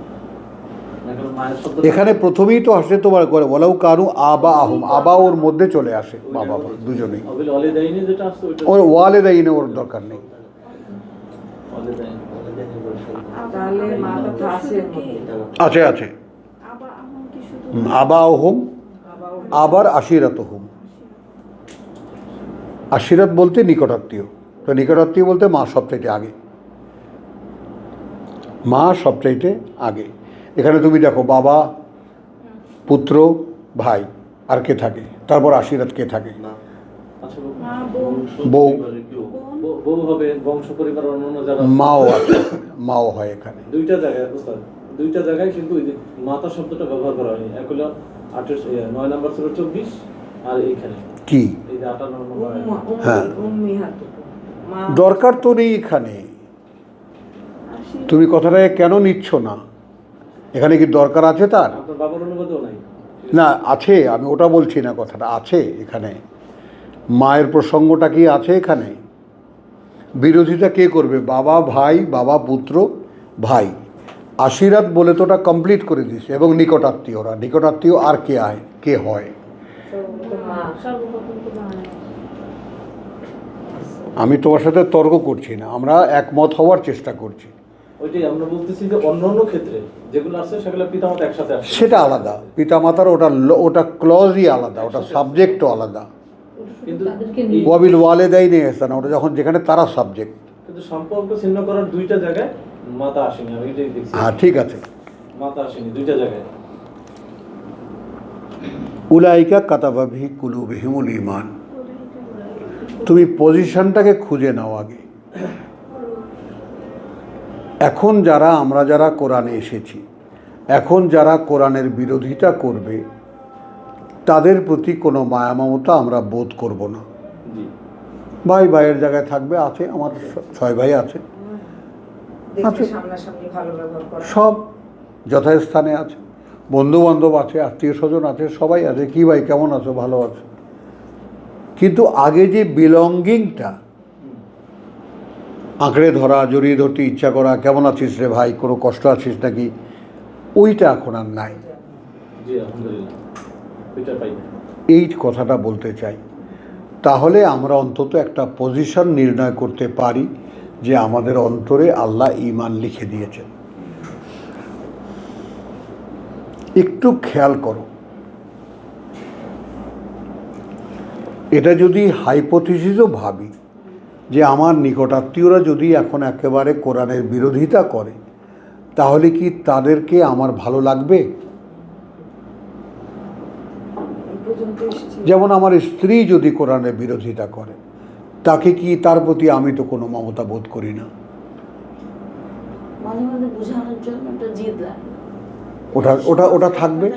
এখন মায়ের শব্দ এখানে প্রথমেই তো আসে তোমার করে বলাও কারু আবা আহম, আবা ওর মধ্যে চলে আসে, মা বাবা দুজনেই। অবিল অলে দেয়নি যেটা আসছে ওইটা ওর ওয়ালে দেয়নি, ওর দরকার নেই। অলে দেয়নি তাহলে মাটা তো আছে এর মধ্যে। আছে আছে আবার আমার কি শুধু আবাহুম আবার আশিরাতহুম। আশিরাত বলতে নিকটাত্মীয়, তো নিকটাত্মীয় বলতে মা সবচাইতে আগে, মা সবচাইতে আগে। এখানে তুমি দেখো বাবা, পুত্র, ভাই, আর কে থাকে? তারপর আশিরাত কে থাকে? আচ্ছা, মা, বোন, বউ, বউ হবে, বংশ পরিবার অন্যান্য যারা মাও আছে, মাও হয় এখানে। দুইটা জায়গায় বুঝলেন, দুইটা জায়গায় কিন্তু ওই যে মাতা শব্দটা ব্যবহার করা হয়নি। এক হলো 9 নম্বর ছিল 24, আর এইখানে কি এই যে 58 নম্বর হ্যাঁ। মা দরকার তো নেই এখানে, তুমি কথাটা কেন নিচ্ছ না? এখানে কি দরকার আছে তার? আপনার বাবার অনুবাদও নাই। না আছে, আমি ওটা বলছি না, কথাটা আছে এখানে। মায়ের প্রসঙ্গটা কি আছে এখানে? বিরোধিতা কে করবে? বাবা ভাই, বাবা পুত্র ভাই। আশিরাত বলে তো ওটা কমপ্লিট করে দিছে। এবং নিকটাত্মীয়রা, নিকটাত্মীয় আর কে হয়? কে হয়? সর্বপ্রথম তো বানায়। আমি তোমার সাথে তর্ক করছি না, আমরা একমত হওয়ার চেষ্টা করছি। ওইটাই আমরা বলতেছি যে অন্যান্য ক্ষেত্রে যেগুলো আছে সেগুলো পিতামাতা একসাথে আসে। সেটা আলাদা, পিতামাতার ওটা ক্লজই আলাদা, ওটা সাবজেক্টও আলাদা। কিন্তু তাদেরকে নিয়ে ওয়াবিল ওয়ালেদাইনে ইহসানা, ওটা যখন যেখানে তারা সাবজেক্ট। কিন্তু সম্পর্ক ছিন্ন করার দুইটা জায়গায় মাতা আসেনি, আমি এটাই দেখছি। হ্যাঁ ঠিক আছে। মাতা আসেনি দুইটা জায়গায়। উলাইকা কাতাবা বিহি কুলুবিহিমুল ঈমান। তুমি পজিশনটাকে খুঁজে নাও আগে। এখন আমরা যারা কোরআনে এসেছি, এখন যারা কোরআনের বিরোধিতা করবে, তাদের প্রতি কোনো মায়া মমতা আমরা বোধ করব না। জি, ভাই ভাইয়ের জায়গায় থাকবে, আছে আমার 6 ভাই আছে, দেখে সামনাসামনি ভালো ব্যবহার করা। সব যথাস্থানে আছে, বন্ধু বান্ধব আছে, আত্মীয় স্বজন আছে, সবাই আছে। কি ভাই কেমন আছো? ভালো আছো। কিন্তু আগে যে বিলঙ্গিংটা, আঁকড়ে ধরা, জড়িয়ে ধরতে ইচ্ছা করা, কেমন আছিস রে ভাই, কোনো কষ্ট আছিস নাকি, ওইটা এখন আর নাই। জি আলহামদুলিল্লাহ, ওইটা পাই না। এই কথাটা বলতে চাই। তাহলে আমরা অন্তত একটা পজিশন নির্ণয় করতে পারি যে আমাদের অন্তরে আল্লাহ ঈমান লিখে দিয়েছেন। একটু খেয়াল করো, এটা যদি হাইপোথিসিসও ভাবি যে আমার নিকটাত্মীয়রা যদি এখন একেবারে কোরআনের বিরোধিতা করে, তাহলে কি তাদেরকে আমার ভালো লাগবে? যেমন আমার স্ত্রী যদি কোরআনের বিরোধিতা করে, তাকে কি, তার প্রতি আমি তো কোনো মমতা বোধ করি না। মাঝে মাঝে বোঝানোর জন্য একটা জিদ লাগে। ওটা ওটা ওটা থাকবে,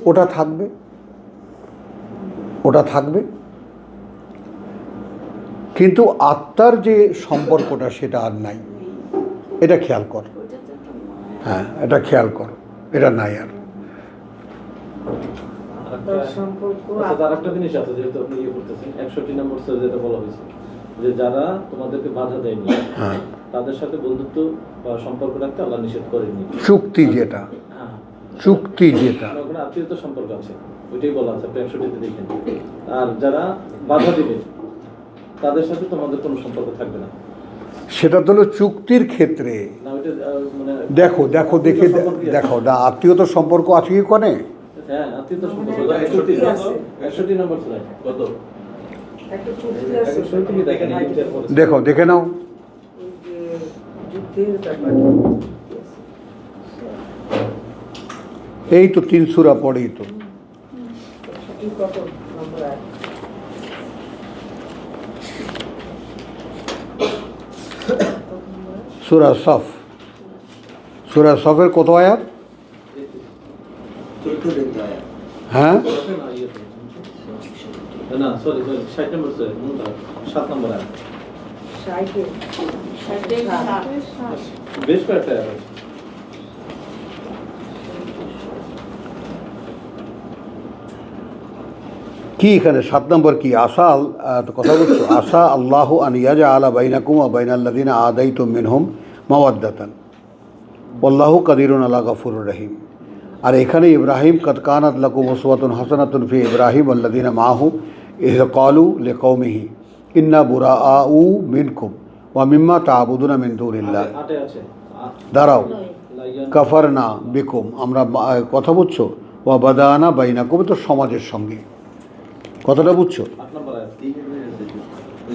ওটা থাকবে, ওটা থাকবে। কিন্তু আত্মার যে সম্পর্কটা সেটা আর নাই, এটা খেয়াল কর। হ্যাঁ, এটা খেয়াল করো, এটা নাই আর। তার একটা জিনিস আছে, যেহেতু আপনি ইয়ে করতেছেন 61 নম্বর যেটা বলা হয়েছে যে যারা তোমাদেরকে বাধা দেয়নি হ্যাঁ, তাদের সাথে বন্ধুত্ব বা সম্পর্ক রাখতে আল্লাহ নিষেধ করেনি। চুক্তি যেটা, হ্যাঁ, চুক্তি যেটা, ওখানে আত্মীয়তার সম্পর্ক আছে, ওইটাই বলা আছে। আপনি 61-তে দেখেন। আর যারা বাধা দিবে তাদের সাথে তোমাদের কোনো সম্পর্ক থাকবে না। সেটা তো হলো চুক্তির ক্ষেত্রে। না ওইটা মানে দেখো দেখো দেখে দেখো না, আত্মীয়তার সম্পর্ক আছে কি কোনে? হ্যাঁ, আত্মীয়তার সম্পর্ক 61 নম্বর ছিল কত? একটা চুক্তি আছে, 61 থেকে দেখেন ইন্টার করেছে। দেখো, দেখে নাও। ওই যে যুদ্ধের ব্যাপার। এই তো 3 সূরা পড়েই তো। সঠিক কত নম্বর আয়াত? সূরা সফ, সূরা সফের কত আয়াত? 14 দিন আয়া। হ্যাঁ, না সরি 60 নম্বর ছিল, 7 নম্বর আয়াত। 60 বেশ কয়েকটা আয়াত আছে। কি এখানে 7 নম্বর কি? আশা কথা বলছো, আশা আল্লাহ আন ইয়াজআলা বাইনাকুম ওয়া বাইনাল্লাযিনা আদাইতুম মিনহুম মাওয়াদ্দাতান ওয়াল্লাহু কাদিরুন আলা গফুরুর রহিম। আর এখানে ইব্রাহিম কদ কানাত লাকুম উসওয়াতুন হাসানাতুন ফি ইব্রাহিম ওয়াল্লাযিনা মাআহু ইয ক্বালু লিকওমিহি ইন্না বুরাআউ মিনকুম ওয়া মিম্মা তা'বুদুনা মিন দুনিল্লাহ। আটে আছে দাঁড়াও, কাফার না বেকুম, আমরা কথা বুঝছো, ওয়া বাদানা বাইনাকুম, তো সমাজের সঙ্গে কথাটা বুঝছো। 8 নম্বর আয়াত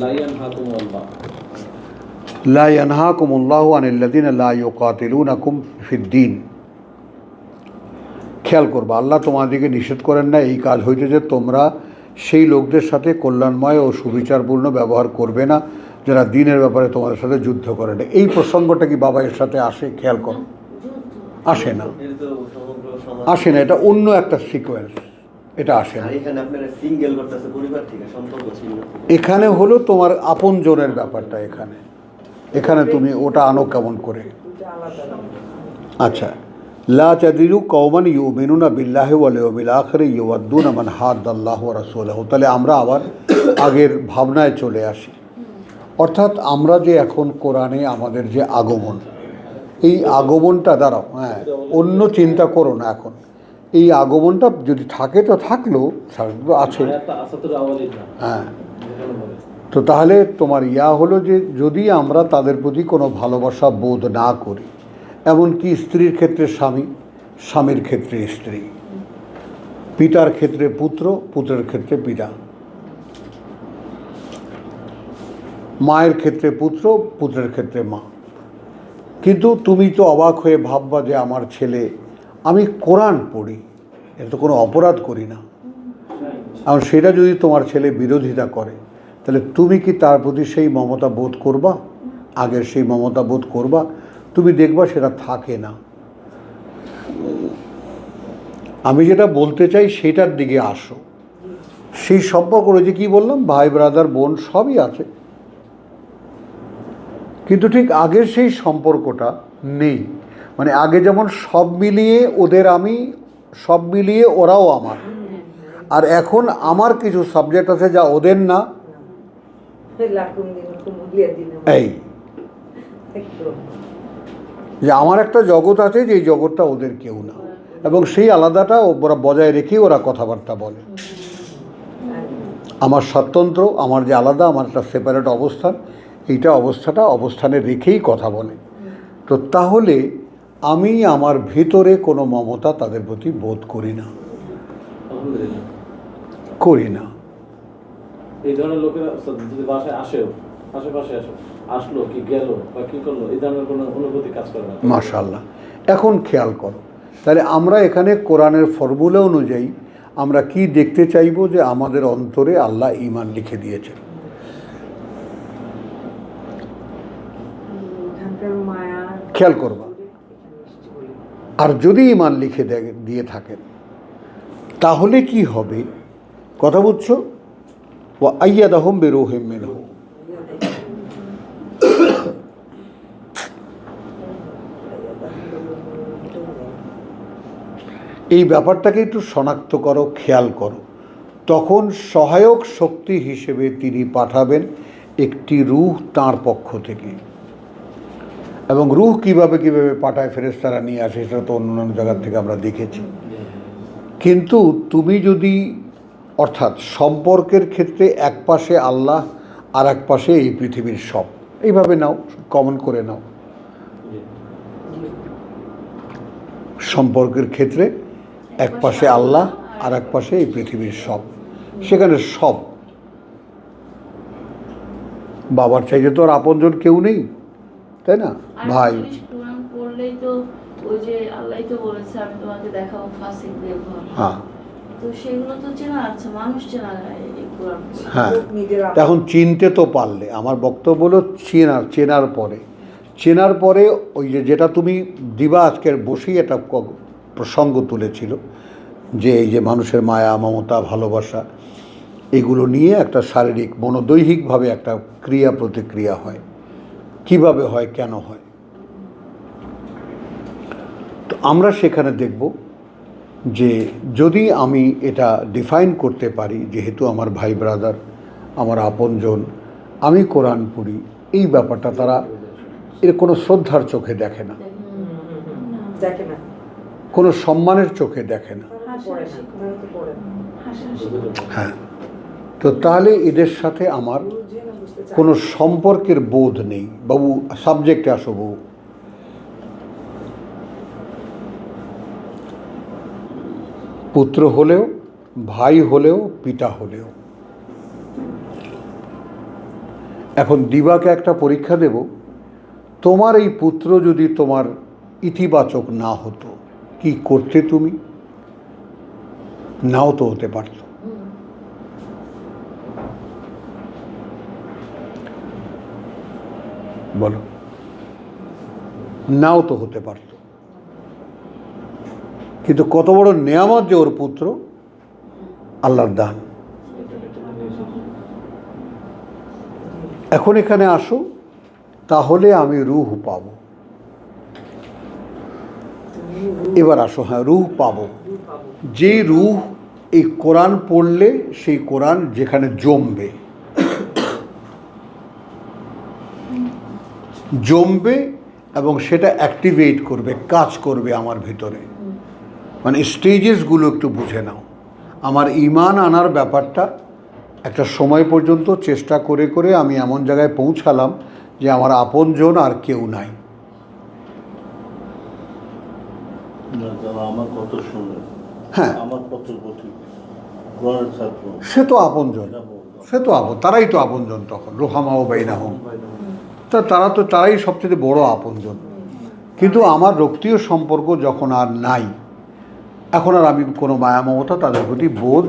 লা ইয়ানহাকুমুল্লাহ লা ইয়ানহাকুমুল্লাহু আনিল্লাযিনা লা ইউকাতিলুনাকুম ফিদ্দীন। খেয়াল করবা, আল্লাহ তোমাদেরকে নিষেধ করেন না এই কাজ হইতে যে তোমরা সেই লোকদের সাথে কল্যাণময় ও সুবিচারপূর্ণ ব্যবহার করবে না যারা দিনের ব্যাপারে তোমাদের সাথে যুদ্ধ করে না। এই প্রসঙ্গটা কি বাবা এর সাথে আসে? খেয়াল করো, আসে না, এটা তো সমগ্র সমাজ। আসে না, এটা অন্য একটা সিকোয়েন্স, এটা আসে না। আর এখানে আপনারা সিঙ্গেল করতেছে পরিবার থেকে, সম্পর্ক ছিল। এখানে হলো তোমার আপনজনের ব্যাপারটা, এখানে এখানে তুমি ওটা আনো কেমন করে। দুটো আলাদা আলাদা। আচ্ছা, লা তাদিরু কওমান ইউমিনুনা বিল্লাহি ওয়াল ইয়াউমিল আখির ইউয়াদ্দুনা মান হাদ্দাল্লাহু ওয়া রাসূলাহু। তাহলে আমরা আবার আগের ভাবনায় চলে আসি। অর্থাৎ আমরা যে এখন কোরআনে আমাদের যে আগমন, এই আগমনটা দাঁড়াও, হ্যাঁ, অন্য চিন্তা করো না এখন। এই আগমনটা যদি থাকে তো থাকলো, আছে, আয়াতটা আসাতুল আওয়ালিন না, হ্যাঁ। যেখানে বলে তো তাহলে তোমার হলো যে যদি আমরা তাদের প্রতি কোনো ভালোবাসা বোধ না করি, এমনকি স্ত্রীর ক্ষেত্রে স্বামী, স্বামীর ক্ষেত্রে স্ত্রী, পিতার ক্ষেত্রে পুত্র, পুত্রের ক্ষেত্রে পিতা, মায়ের ক্ষেত্রে পুত্র, পুত্রের ক্ষেত্রে মা। কিন্তু তুমি তো অবাক হয়ে ভাববা যে আমার ছেলে, আমি কোরআন পড়ি, এটা তো কোনো অপরাধ করি না, আর সেটা যদি তোমার ছেলে বিরোধিতা করে, তাহলে তুমি কি তার প্রতি সেই মমতা বোধ করবা? আগের সেই মমতা বোধ করবা? তুমি দেখবা সেটা থাকে না। আমি যেটা বলতে চাই সেটার দিকে আসো। সেই সম্পর্ক রয়েছে, কি বললাম, ভাই ব্রাদার বোন সবই আছে, কিন্তু ঠিক আগের সেই সম্পর্কটা নেই। মানে আগে যেমন সব মিলিয়ে ওদের আমি, সব মিলিয়ে ওরাও আমার, আর এখন আমার কিছু সাবজেক্ট আছে যা ওদের না, লাকুম দিনুকুম ওলিয়া দিন। এই যে আমার একটা জগৎ আছে, যে এই জগৎটা ওদের কেউ না, এবং সেই আলাদাটা ওরা বজায় রেখেই ওরা কথাবার্তা বলে। আমার স্বতন্ত্র, আমার যে আলাদা, আমার একটা সেপারেট অবস্থান, এইটা অবস্থানে রেখেই কথা বলে। তো তাহলে আমি আমার ভিতরে কোনো মমতা তাদের প্রতি বোধ করি না, আলহামদুলিল্লাহ। করি না। এই ধরনের লোকেরা যদি বাসায় আসেও, আশেপাশে আসলো কি গেল বা কি করলো, এই ধরনের কোনো অনুভূতি কাজ করে না। মাশাআল্লাহ। এখন খেয়াল করো, তাহলে আমরা এখানে কোরআনের ফর্মুলা অনুযায়ী আমরা কি দেখতে চাইবো, যে আমাদের অন্তরে আল্লাহ ঈমান লিখে দিয়েছেন। এখানকার মায়া খেয়াল করবা, আর যদি ঈমান লিখে দিয়ে থাকেন তাহলে কি হবে, কথা বুঝছো? ওয়া আইয়াদাহুম বিরূহিম মিনহু। এই ব্যাপারটাকে একটু শনাক্ত করো, খেয়াল করো। তখন সহায়ক শক্তি হিসেবে তিনি পাঠাবেন একটি রূহ তাঁর পক্ষ থেকে। এবং রূহ কিভাবে পাঠায়, ফেরেশতারা নিয়ে আসে, সেটা তো অন্যান্য জায়গার থেকে আমরা দেখেছি। কিন্তু তুমি যদি, অর্থাৎ সম্পর্কের ক্ষেত্রে এক পাশে আল্লাহ আর এক পাশে এই পৃথিবীর সব, এইভাবে নাও, কমন করে নাও। সম্পর্কের ক্ষেত্রে এক পাশে আল্লাহ আর এক পাশে এই পৃথিবীর সব, সেখানে সব। বাবার চাইতে তো আর আপনজন কেউ নেই, তাই না ভাই? কোরআন পড়লেই তো ওই যে আল্লাহই তো বলেছে আমি তোমাকে দেখাবো ফাসিকদের ঘর। হ্যাঁ তো সেগুলো তো চেনা আছে, মানুষ চেনা যায় এই কোরআন পড়লে। হ্যাঁ, নিজের এখন চিনতে তো পারলে, আমার বক্তব্য হলো চেনার পরে ওই যেটা তুমি দিবা, আজকের বসেই একটা প্রসঙ্গ তুলেছিল, যে এই যে মানুষের মায়া, মমতা, ভালোবাসা, এগুলো নিয়ে একটা শারীরিক মনোদৈহিকভাবে একটা ক্রিয়া প্রতিক্রিয়া হয়। কিভাবে হয়, কেন হয়? তো আমরা সেখানে দেখব যে যদি আমি এটা ডিফাইন করতে পারি, যেহেতু আমার ভাই ব্রাদার, আমার আপনজন, আমি কোরআন পড়ি, এই ব্যাপারটা তারা এর কোনো শ্রদ্ধার চোখে দেখে না, দেখে না, কোনো সম্মানের চোখে দেখে না। পড়ে না, ওরা তো পড়ে না। হ্যাঁ, তো তাহলে এদের সাথে আমার বুঝে না, বুঝতে চায় কোনো সম্পর্কের বোধ নেই। বাবু সাবজেক্টে আসো, বাবু পুত্র হলেও, ভাই হলেও, পিতা হলেও। এখন দিবাকে একটা পরীক্ষা দেব, তোমার এই পুত্র যদি তোমার ইতিবাচক না হতো, কি করতে তুমি? নাও তো হতে পারত। বলো, নাও তো হতে পারত। কিন্তু কত বড় নেয়ামত যে ওর পুত্র, আল্লাহর দান। এখন এখানে আসো, তাহলে আমি রূহ পাবো। এবার আসো, হ্যাঁ রূহ পাবো। যে রূহ এই কোরআন পড়লে সেই কোরআন যেখানে জমবে, এবং সেটা অ্যাক্টিভেট করবে, কাজ করবে আমার ভিতরে। মানে স্টেজেসগুলো একটু বুঝে নাও। আমার ঈমান আনার ব্যাপারটা একটা সময় পর্যন্ত চেষ্টা করে করে আমি এমন জায়গায় পৌঁছালাম যে আমার আপনজন আর কেউ নাই। আমার কথা শুনে, হ্যাঁ, আমার পত্র পত্রিক কোরআনের ছাত্র, সে তো আপনজন, তারাই তো আপনজন তখন, রুহামাও বাইনাহুম। তারাই সবচেয়ে বড় আপনজন। কিন্তু আমার রক্তীয় সম্পর্ক যখন আর নাই, এখন আর আমি কোনো মায়া মমতা তাদের প্রতি বোধ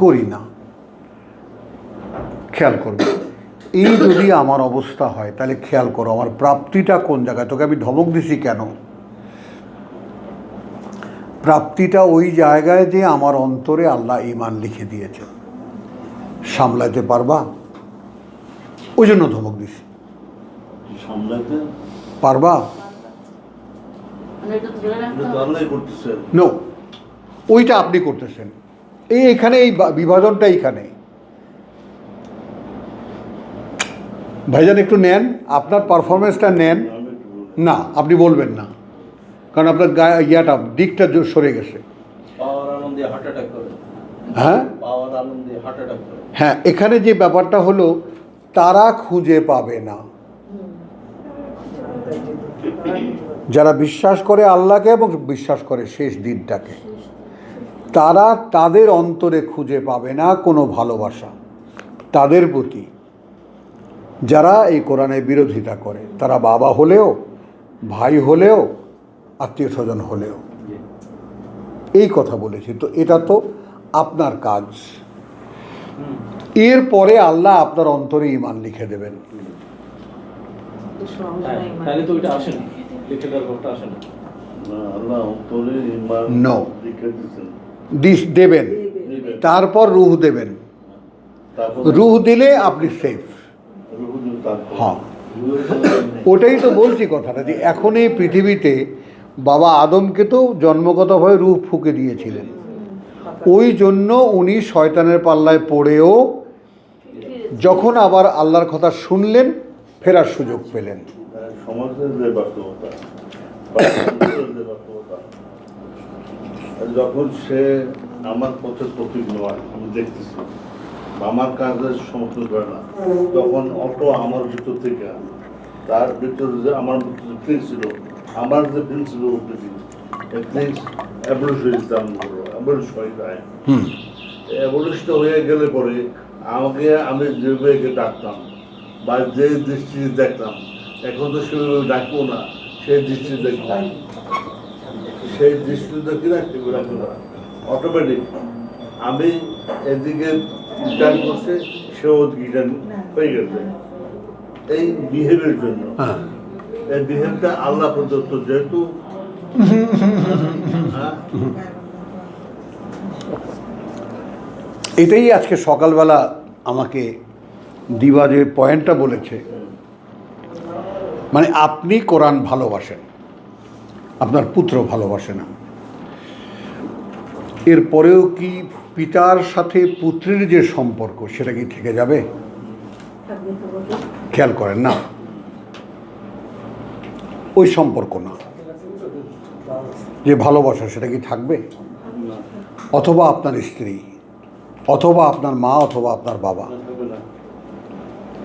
করি না। খেয়াল করবে, এই যদি আমার অবস্থা হয়, তাহলে খেয়াল করো আমার প্রাপ্তিটা কোন জায়গায়। তোকে আমি ধমক দিছি কেন? প্রাপ্তিটা ওই জায়গায় যে আমার অন্তরে আল্লাহ ঈমান লিখে দিয়েছে। সামলাতে পারবা? ওই জন্য ধমক দিছি। সামলাতে পারবা? মানে এটা ধরে রাখতে হবে। আল্লাহ করতেছেন। নো, ওইটা আপনি করতেছেন। এখানে এই বিভাজনটা এইখানে। ভাইজান একটু নেন, আপনার পারফরমেন্সটা নেন। না, আপনি বলবেন না, কারণ আপনার দিকটা সরে গেছে। পাওয়ার আনন্দে হার্ট অ্যাটাক করে। হ্যাঁ, পাওয়ার আনন্দে হার্ট অ্যাটাক করে। হ্যাঁ, এখানে যে ব্যাপারটা হলো, তারা খুঁজে পাবে না। যারা বিশ্বাস করে আল্লাহকে এবং বিশ্বাস করে শেষ দিনটাকে, তারা তাদের অন্তরে খুঁজে পাবে না কোনো ভালোবাসা তাদের প্রতি। যারা এই কোরআনের বিরোধিতা করে, তারা বাবা হলেও, ভাই হলেও, আত্মীয় স্বজন হলেও। এই কথা বলেছি তো, এটা তো আপনার কাজ। এরপরে আল্লাহ আপনার অন্তরে ঈমান লিখে দেবেন। তাহলে তো ওইটা আসে না, লিখে দেওয়ার ব্যাপারটা আসে না। আল্লাহ অন্তরে ঈমান No. লিখে দিয়েছেন। দেবেন, তারপর রূহ দেবেন। তারপর রূহ দিলে আপনি সেফ। হ্যাঁ, ওটাই তো বলছি কথাটা, যে এখন এই পৃথিবীতে বাবা আদমকে তো জন্মগতভাবে রূহ ফুঁকে দিয়েছিলেন। ওই জন্য উনি শয়তানের পাল্লায় পড়েও যখন আবার আল্লাহর কথা শুনলেন, ফেরার সুযোগ পেলেন। সমাজের যে বাস্তবতা, বাস্তবের যে বাস্তবতা, যখন সে আমার পথে প্রতীক নয়, আমি দেখতেছি আমার কাজের সমর্থন করে না, তখন অটো আমার ভিতর থেকে, তার ভিতরে যে আমার ফিল ছিল, আমার যে ফিল ছিল অ্যাবলিশটা হয়ে গেলে পরে আমাকে, আমি যেভাবে ডাকতাম বা যে দৃষ্টিতে দেখতাম, এখন তো সেভাবে ডাকবো না, সেই দৃষ্টি দেখতাম, সেই দৃষ্টি দেখি না, সেগুলো রাখবো না। অটোমেটিক আমি এদিকে টার্ন করছে, সে ওদিকে টার্ন হয়ে গেছে। এই বিহেভের জন্য, এই বিহেভটা আল্লাহ প্রদত্ত, যেহেতু এটাই আজকে সকালবেলা আমাকে দিবা যে পয়েন্টটা বলেছে, মানে আপনি কোরআন ভালোবাসেন, আপনার পুত্র ভালোবাসে না। এরপরেও কি পিতার সাথে পুত্রের যে সম্পর্ক, সেটা কি থেকে যাবে? খেয়াল করেন না, ওই সম্পর্ক না, যে ভালোবাসা সেটা কি থাকবে? অথবা আপনার স্ত্রী, অথবা আপনার মা, অথবা আপনার বাবা,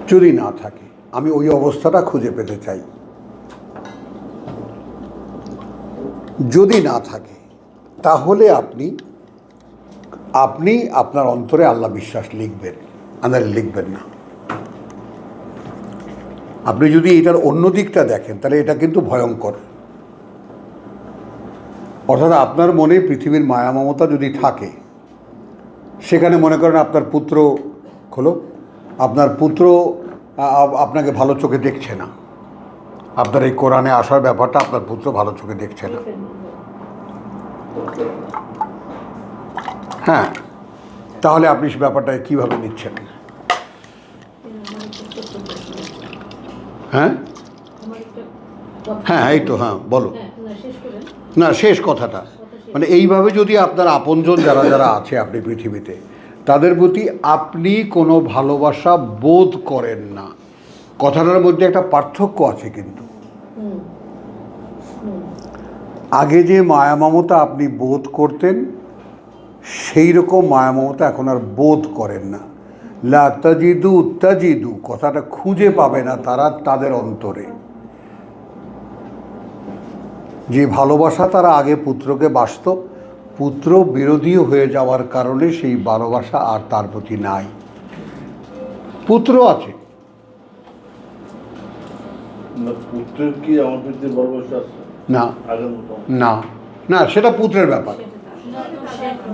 যদি না থাকে, আমি ওই অবস্থাটা খুঁজে পেতে চাই। যদি না থাকে, তাহলে আপনি আপনার অন্তরে আল্লাহ বিশ্বাস লিখবেন, আন্দারে লিখবেন না। আপনি যদি এটার অন্য দিকটা দেখেন তাহলে এটা কিন্তু ভয়ঙ্কর। অর্থাৎ আপনার মনে পৃথিবীর মায়া মমতা যদি থাকে, সেখানে মনে করেন আপনার পুত্র আপনার পুত্র আপনাকে ভালো চোখে দেখছে না, আপনার এই কোরআনে আসার ব্যাপারটা আপনার পুত্র ভালো চোখে দেখছে না, হ্যাঁ, তাহলে আপনি সে ব্যাপারটাকে কীভাবে নিচ্ছেন? হ্যাঁ হ্যাঁ, এই তো, হ্যাঁ বলো। না, শেষ কথাটা মানে এইভাবে যদি আপনার আপনজন যারা যারা আছে আপনি পৃথিবীতে, তাদের প্রতি আপনি কোনো ভালোবাসা বোধ করেন না, কথাটার মধ্যে একটা পার্থক্য আছে কিন্তু। আগে যে মায়া মমতা আপনি বোধ করতেন, সেই রকম মায়া মমতা এখন আর বোধ করেন না। লা তাজিদু কথাটা খুঁজে পাবে না তারা তাদের অন্তরে। যে ভালোবাসা তারা আগে পুত্রকে বাসত, পুত্র বিরোধী হয়ে যাওয়ার কারণে সেই ভালোবাসা আর তার প্রতি নাই। পুত্র আছে, পুত্রের কি আমার প্রতি ভালোবাসা আছে? না আগের মতো না না, সেটা পুত্রের ব্যাপার।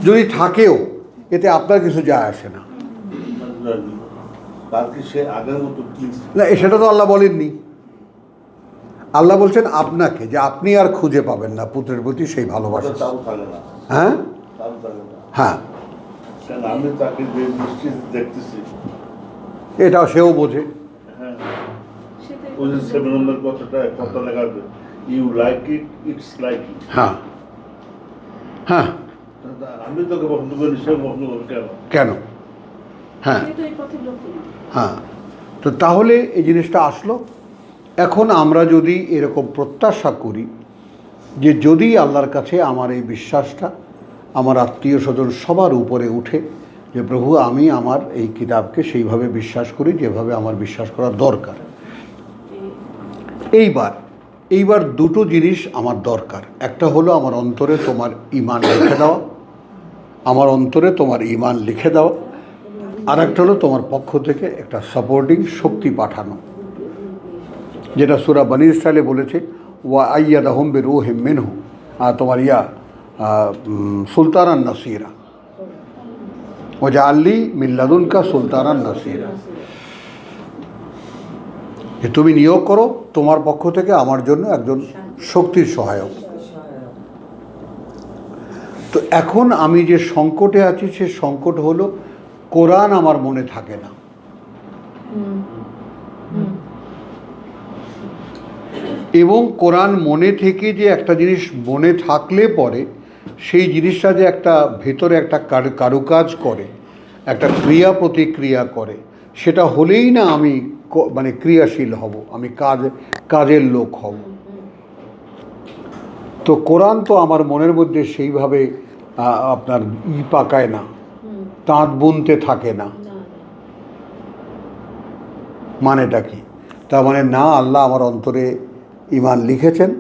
যদি থাকেও এতে আপনার কিছু যায় আসে না। তার কি সে আগের মতো কি? না, সেটা তো আল্লাহ বলেননি। আল্লাহ বলছেন আপনাকে, যে আপনি আর খুঁজে পাবেন না পুত্রের প্রতি সেই ভালোবাসা। তাও থাকে না, হ্যাঁ তাও থাকে না। হ্যাঁ, কারণ আমি তাকে যে দৃষ্টিতে দেখতেছি, এটাও সেও বোঝে। হ্যাঁ, ওই যে 7 নম্বর কথা লেখা আছে, you like it, it's like it. হ্যাঁ হ্যাঁ, আমি তোকে পছন্দ করি, সে পছন্দ করবে কেন? কেন? হ্যাঁ হ্যাঁ, তো তাহলে এই জিনিসটা আসলো। এখন আমরা যদি এরকম প্রত্যাশা করি যে যদি আল্লাহর কাছে আমার এই বিশ্বাসটা আমার আত্মীয় স্বজন সবার উপরে উঠে, যে প্রভু আমি আমার এই কিতাবকে সেইভাবে বিশ্বাস করি যেভাবে আমার বিশ্বাস করা দরকার। এইবার দুটো জিনিস আমার দরকার। একটা হলো আমার অন্তরে তোমার ঈমান লিখে দেওয়া, আমার অন্তরে তোমার ঈমান লিখে দেওয়া। আর একটা হলো তোমার পক্ষ থেকে একটা সাপোর্টিং শক্তি পাঠানো, যেটা সূরা বনী ইসরাঈলে বলেছে, ওয়া আইয়াদাহুম বিরূহিম মিনহু, তোমার সুলতানান নাসিরা, ওয়াজআলনি মিন লাদুনকা সুলতানান নাসিরা, যে তুমি নিয়োগ করো তোমার পক্ষ থেকে আমার জন্য একজন শক্তির সহায়ক। তো এখন আমি যে সংকটে আছি, সে সংকট হলো কোরআন আমার মনে থাকে না। এবং কোরআন মনে থেকে যে একটা জিনিস মনে থাকলে পরে সেই জিনিসটা যে একটা ভেতরে একটা কারুকাজ করে, একটা ক্রিয়া প্রতিক্রিয়া করে, সেটা হলেই না আমি মানে ক্রিয়াশীল হব, আমি কাজের লোক হব। তো কোরআন তো আমার মনের মধ্যে সেইভাবে আপনার পাকায় না, তাঁত বুনতে থাকে না। মানেটা কি? তার মানে না আল্লাহ আমার অন্তরে ঈমান লিখেছেন,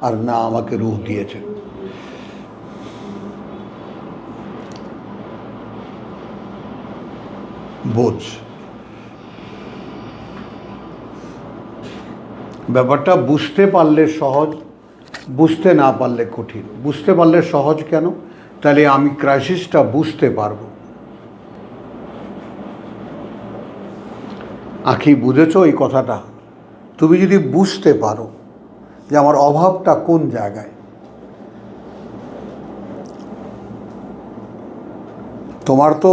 আর না আমাকে রূহ দিয়েছেন। বোঝ, ব্যাপারটা বুঝতে পারলে সহজ, বুঝতে না পারলে কঠিন। বুঝতে পারলে সহজ কেন? তাহলে আমি ক্রাইসিসটা বুঝতে পারবো। আখি, বুঝেছো এই কথাটা? তুমি যদি বুঝতে পারো যে আমার অভাবটা কোন জায়গায়, তোমার তো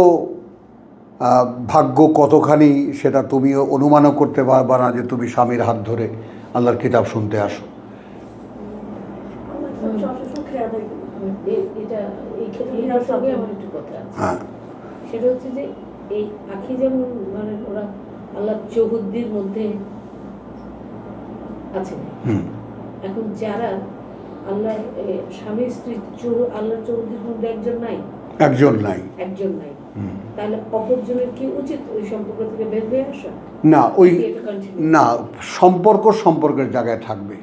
ভাগ্য কতখানি সেটা তুমি অনুমানও করতে পারবা না, যে তুমি স্বামীর হাত ধরে আল্লাহর কিতাব শুনতে আসো। এটার সঙ্গে আমার একটু কথা আছে। হ্যাঁ, সেটা হচ্ছে যে এই আখি যেমন মানে ওরা আল্লাহ চৌহদ্দির মধ্যে আছে। এখন যারা আল্লাহ স্বামী স্ত্রী আল্লাহ চৌহদ্দির মধ্যে একজন নাই, তাহলে অপরজনের কি উচিত ওই সম্পর্ক থেকে বের হয়ে আসা? না, সম্পর্কের জায়গায় থাকবে।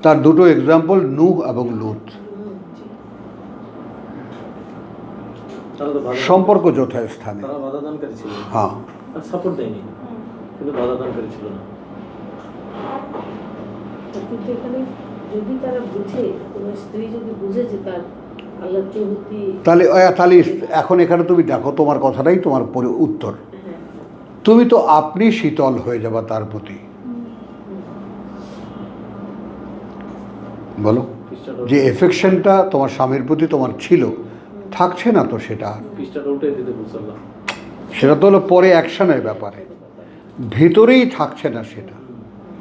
তার দুটো এক্সাম্পল, নূহ এবং লূত। তারা তো বাধা- সম্পর্ক যথাস্থানে। তারা বাধা দানকারী ছিল, হ্যাঁ, আর সাপোর্ট দেয়নি, কিন্তু বাধা দানকারী ছিল না। কিন্তু এখানে যদি তারা বুঝে, কোনো স্ত্রী যদি বুঝে যে তার আল্লাহর প্রতি, তাহলে তাহলে এখন এখানে তুমি দেখো, তোমার কথাটাই তোমার উত্তর। হ্যাঁ, তুমি তো আপনি শীতল হয়ে যাবা তার প্রতি, বলো পৃষ্ঠাটা যে এফেকশনটা তোমার স্বামীর প্রতি তোমার ছিল, থাকছে না তো সেটা আর। পৃষ্ঠাটা উল্টে দিতে বলছিলাম, সেটা তো হলো পরে অ্যাকশনের ব্যাপারে, ভিতরেই থাকছে না সেটা।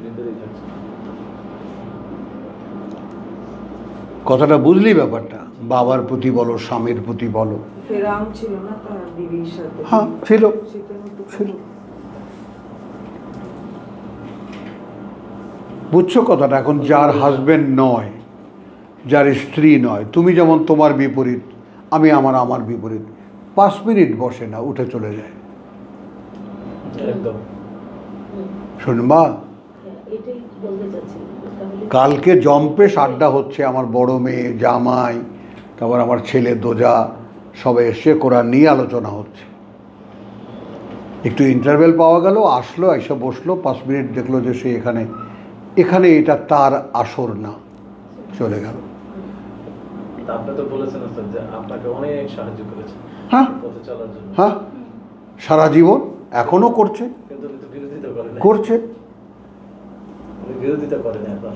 ভিতরেই থাকছে। কথাটা বুঝলি ব্যাপারটা? বাবার প্রতি বলো, স্বামীর প্রতি বলো। ফেরাউন ছিল না তার বিবির সাথে? হ্যাঁ, ছিল শীতের মতো ছিল। বুঝছো কথাটা? এখন যার হাজবেন্ড নয়, যার স্ত্রী নয়, তুমি যেমন তোমার বিপরীত, আমি আমার বিপরীত, 5 মিনিট বসে না, উঠে চলে যায়। একদম। শুনবা, হ্যাঁ, এটাই বলতে চাচ্ছি। তাহলে কালকে জম্পেশ আড্ডা হচ্ছে, আমার বড় মেয়ে, জামাই, তারপর আমার ছেলে দোজা, সবাই এসে কোরআন নিয়ে আলোচনা হচ্ছে। একটু ইন্টারভেল পাওয়া গেল, আসলো, এসে বসলো, 5 মিনিট দেখলো যে সে এখানে এটা তার আসর না, চলে গেল। তা আপনি তো বলেছেন স্যার যে আপনাকে অনেক সাহায্য করেছে হ্যাঁ পথে চলার জন্য, হ্যাঁ, সারা জীবন এখনো করছে, কিন্তু উনি তো বিরোধিতা করেন নাই। করছে উনি বিরোধিতা করেন আপনার।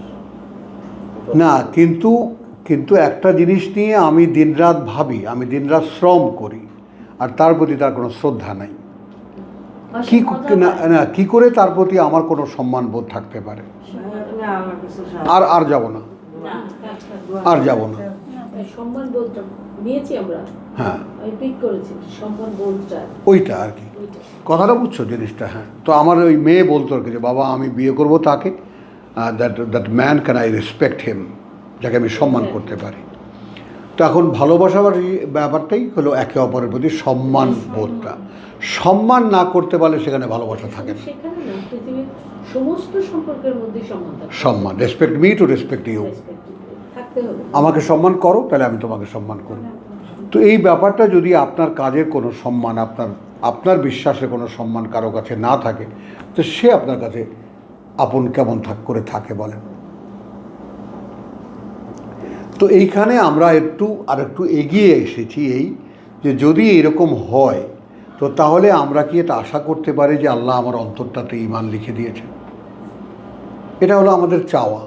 না, কিন্তু একটা জিনিস নিয়ে আমি দিনরাত ভাবি, আমি দিনরাত শ্রম করি, আর তার প্রতি তার কোনো শ্রদ্ধা নাই। কি করে তার প্রতি আমার কোনো সম্মান বোধ থাকতে পারে? আপনি আমার কাছে আর যাব না, না, আর যাব না। সম্মান বোধটা নিয়েছি আমরা, হ্যাঁ, আমি পিক করেছি সম্মান বোধটা, ওইটা আর কি, ওইটা। কথাটা বুঝছো জিনিসটা? হ্যাঁ, তো আমার ওই মেয়ে বলতো আর কি যে বাবা, আমি বিয়ে করব তাকে, that man can I respect হিম, যাকে আমি সম্মান করতে পারি। তো এখন ভালোবাসার ব্যাপারটাই হলো একে অপরের প্রতি সম্মান বোধটা। সম্মান না করতে পারলে সেখানে ভালোবাসা থাকে না। সেখানে না, পৃথিবীর সমস্ত সম্পর্কের মধ্যে সম্মান থাকে, সম্মান, respect me to respect you. Respect থাকতে হবে। আমাকে সম্মান করো, তাহলে আমি তোমাকে সম্মান করব। তো এই ব্যাপারটা যদি আপনার কাজের কোনো সম্মান, আপনার বিশ্বাসের কোনো সম্মান কারো কাছে না থাকে, তো সে আপনার কাছে আপন কেমন করে থাকে বলেন? তো এইখানে আমরা একটু এগিয়ে এসেছি, এই যে যদি এরকম হয়, তো তাহলে আমরা কি এটা আশা করতে পারি যে আল্লাহ আমার অন্তরটাতে ঈমান লিখে দিয়েছে? এটা হলো আমাদের চাওয়া,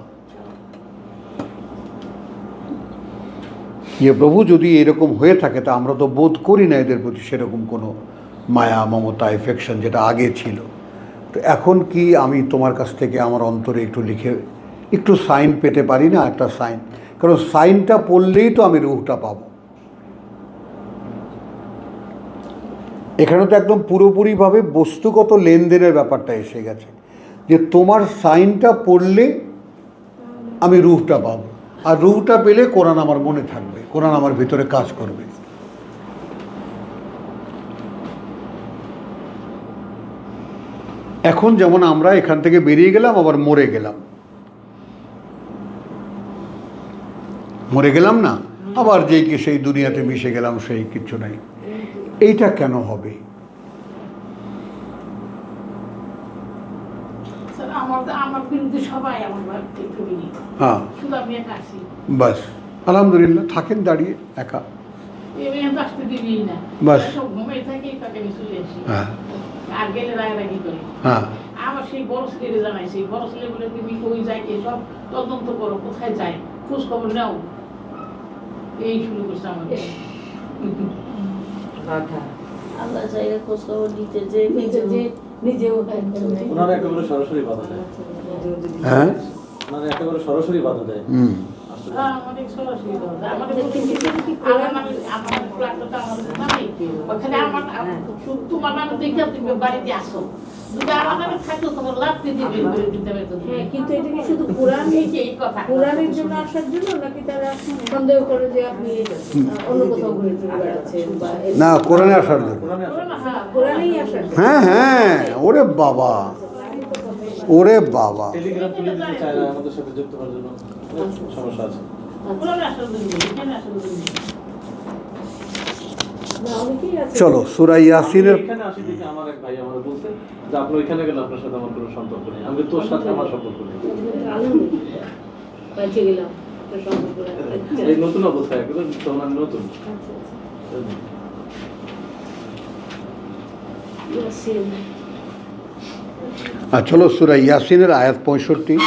যে প্রভু যদি এরকম হয়ে থাকে, তা আমরা তো বোধ করি না এদের প্রতি সেরকম কোনো মায়া, মমতা, এফেকশন যেটা আগে ছিল। তো এখন কি আমি তোমার কাছ থেকে আমার অন্তরে একটু সাইন পেতে পারি না? একটা সাইন, কারণ সাইনটা পড়লেই তো আমি রুহটা পাবো। এখানে তো একদম পুরোপুরিভাবে বস্তুগত লেনদেনের ব্যাপারটা এসে গেছে, যে তোমার সাইনটা পড়লে আমি রুহটা পাবো, আর রুহটা পেলে কোরআন আমার মনে থাকবে, কোরআন আমার ভিতরে কাজ করবে। এখন যেমন আমরা এখান থেকে বেরিয়ে গেলাম, আবার মরে গেলাম না, আবার যেই কি সেই দুনিয়াতে মিশে গেলাম, সেই কিচ্ছু নাই। এইটা কেন হবে? আমার বিরুদ্ধে সবাই আমার ফ্যামিলি, হ্যাঁ, শুধু আমি একা আছি। বাস আলহামদুলিল্লাহ, থাকেন দাঁড়িয়ে একা, এবার তো আসতে দিবি না, বাস। সব ঘুমিয়ে থাকি, তাকে আমি চলে আসি। হ্যাঁ আর গেলে রাগারাগি করে। হ্যাঁ, আমার সেই বড় ছেলে জানাইছি, বড় ছেলে বলে তুমি কই যাই সব তদন্ত করো, কোথায় যায়, খোঁজ খবর নাও, এই শুরু করছে আমাকে। আল্লাহ জায়গা খোঁজ খবর নিতে যে নিজেও ওনারা একেবারে সরাসরি বাধা দেয়, হ্যাঁ, ওনারা একেবারে সরাসরি বাধা দেয়। আমাদের সরাসরি কথা, আমাদের আমার প্ল্যাটটা আমার নামে, ওখানে আমার তোমার নামে দেখে তুমি বাড়িতে আসো, যদি আমার নামে থাকতো তোমার লাভতে দিবে দিতে হবে। হ্যাঁ, কিন্তু এটা কি শুধু কোরআন এই কথা কোরআনের জন্য আসার জন্য, নাকি তারা সন্দেহ করে যে আপনি অন্য কোথাও ঘুরে ঘুরে বেড়াচ্ছেন বা না, কোরআনে আসার জন্য। কোরআনেই আসার জন্য? হ্যাঁ হ্যাঁ, ওরে বাবা, টেলিগ্রাম খুলে দিতে চায় না আমাদের সাথে যুক্ত হওয়ার জন্য, সমস্যা আছে। কোরআনে আসার জন্য, এখানে আসার জন্য। না, অনেকেই আছে। চলো সূরা ইয়াসিনের আমি এখানে আসি দেখি আমার এক ভাই আমার বলছে যে আপনি ওইখানে গেলে আপনার সাথে আমার কোনো সম্পর্ক নেই। আমি বলি, তোর সাথে আমার সম্পর্ক নেই। আলহামদুলিল্লাহ বাঁচে গেলাম একটা সম্পর্ক রাখতে। এই নতুন অবস্থায় একদম তখন আমি নতুন। আচ্ছা, আচ্ছা। ইয়াসিন। চলো সূরা ইয়াসিনের আয়াত 65।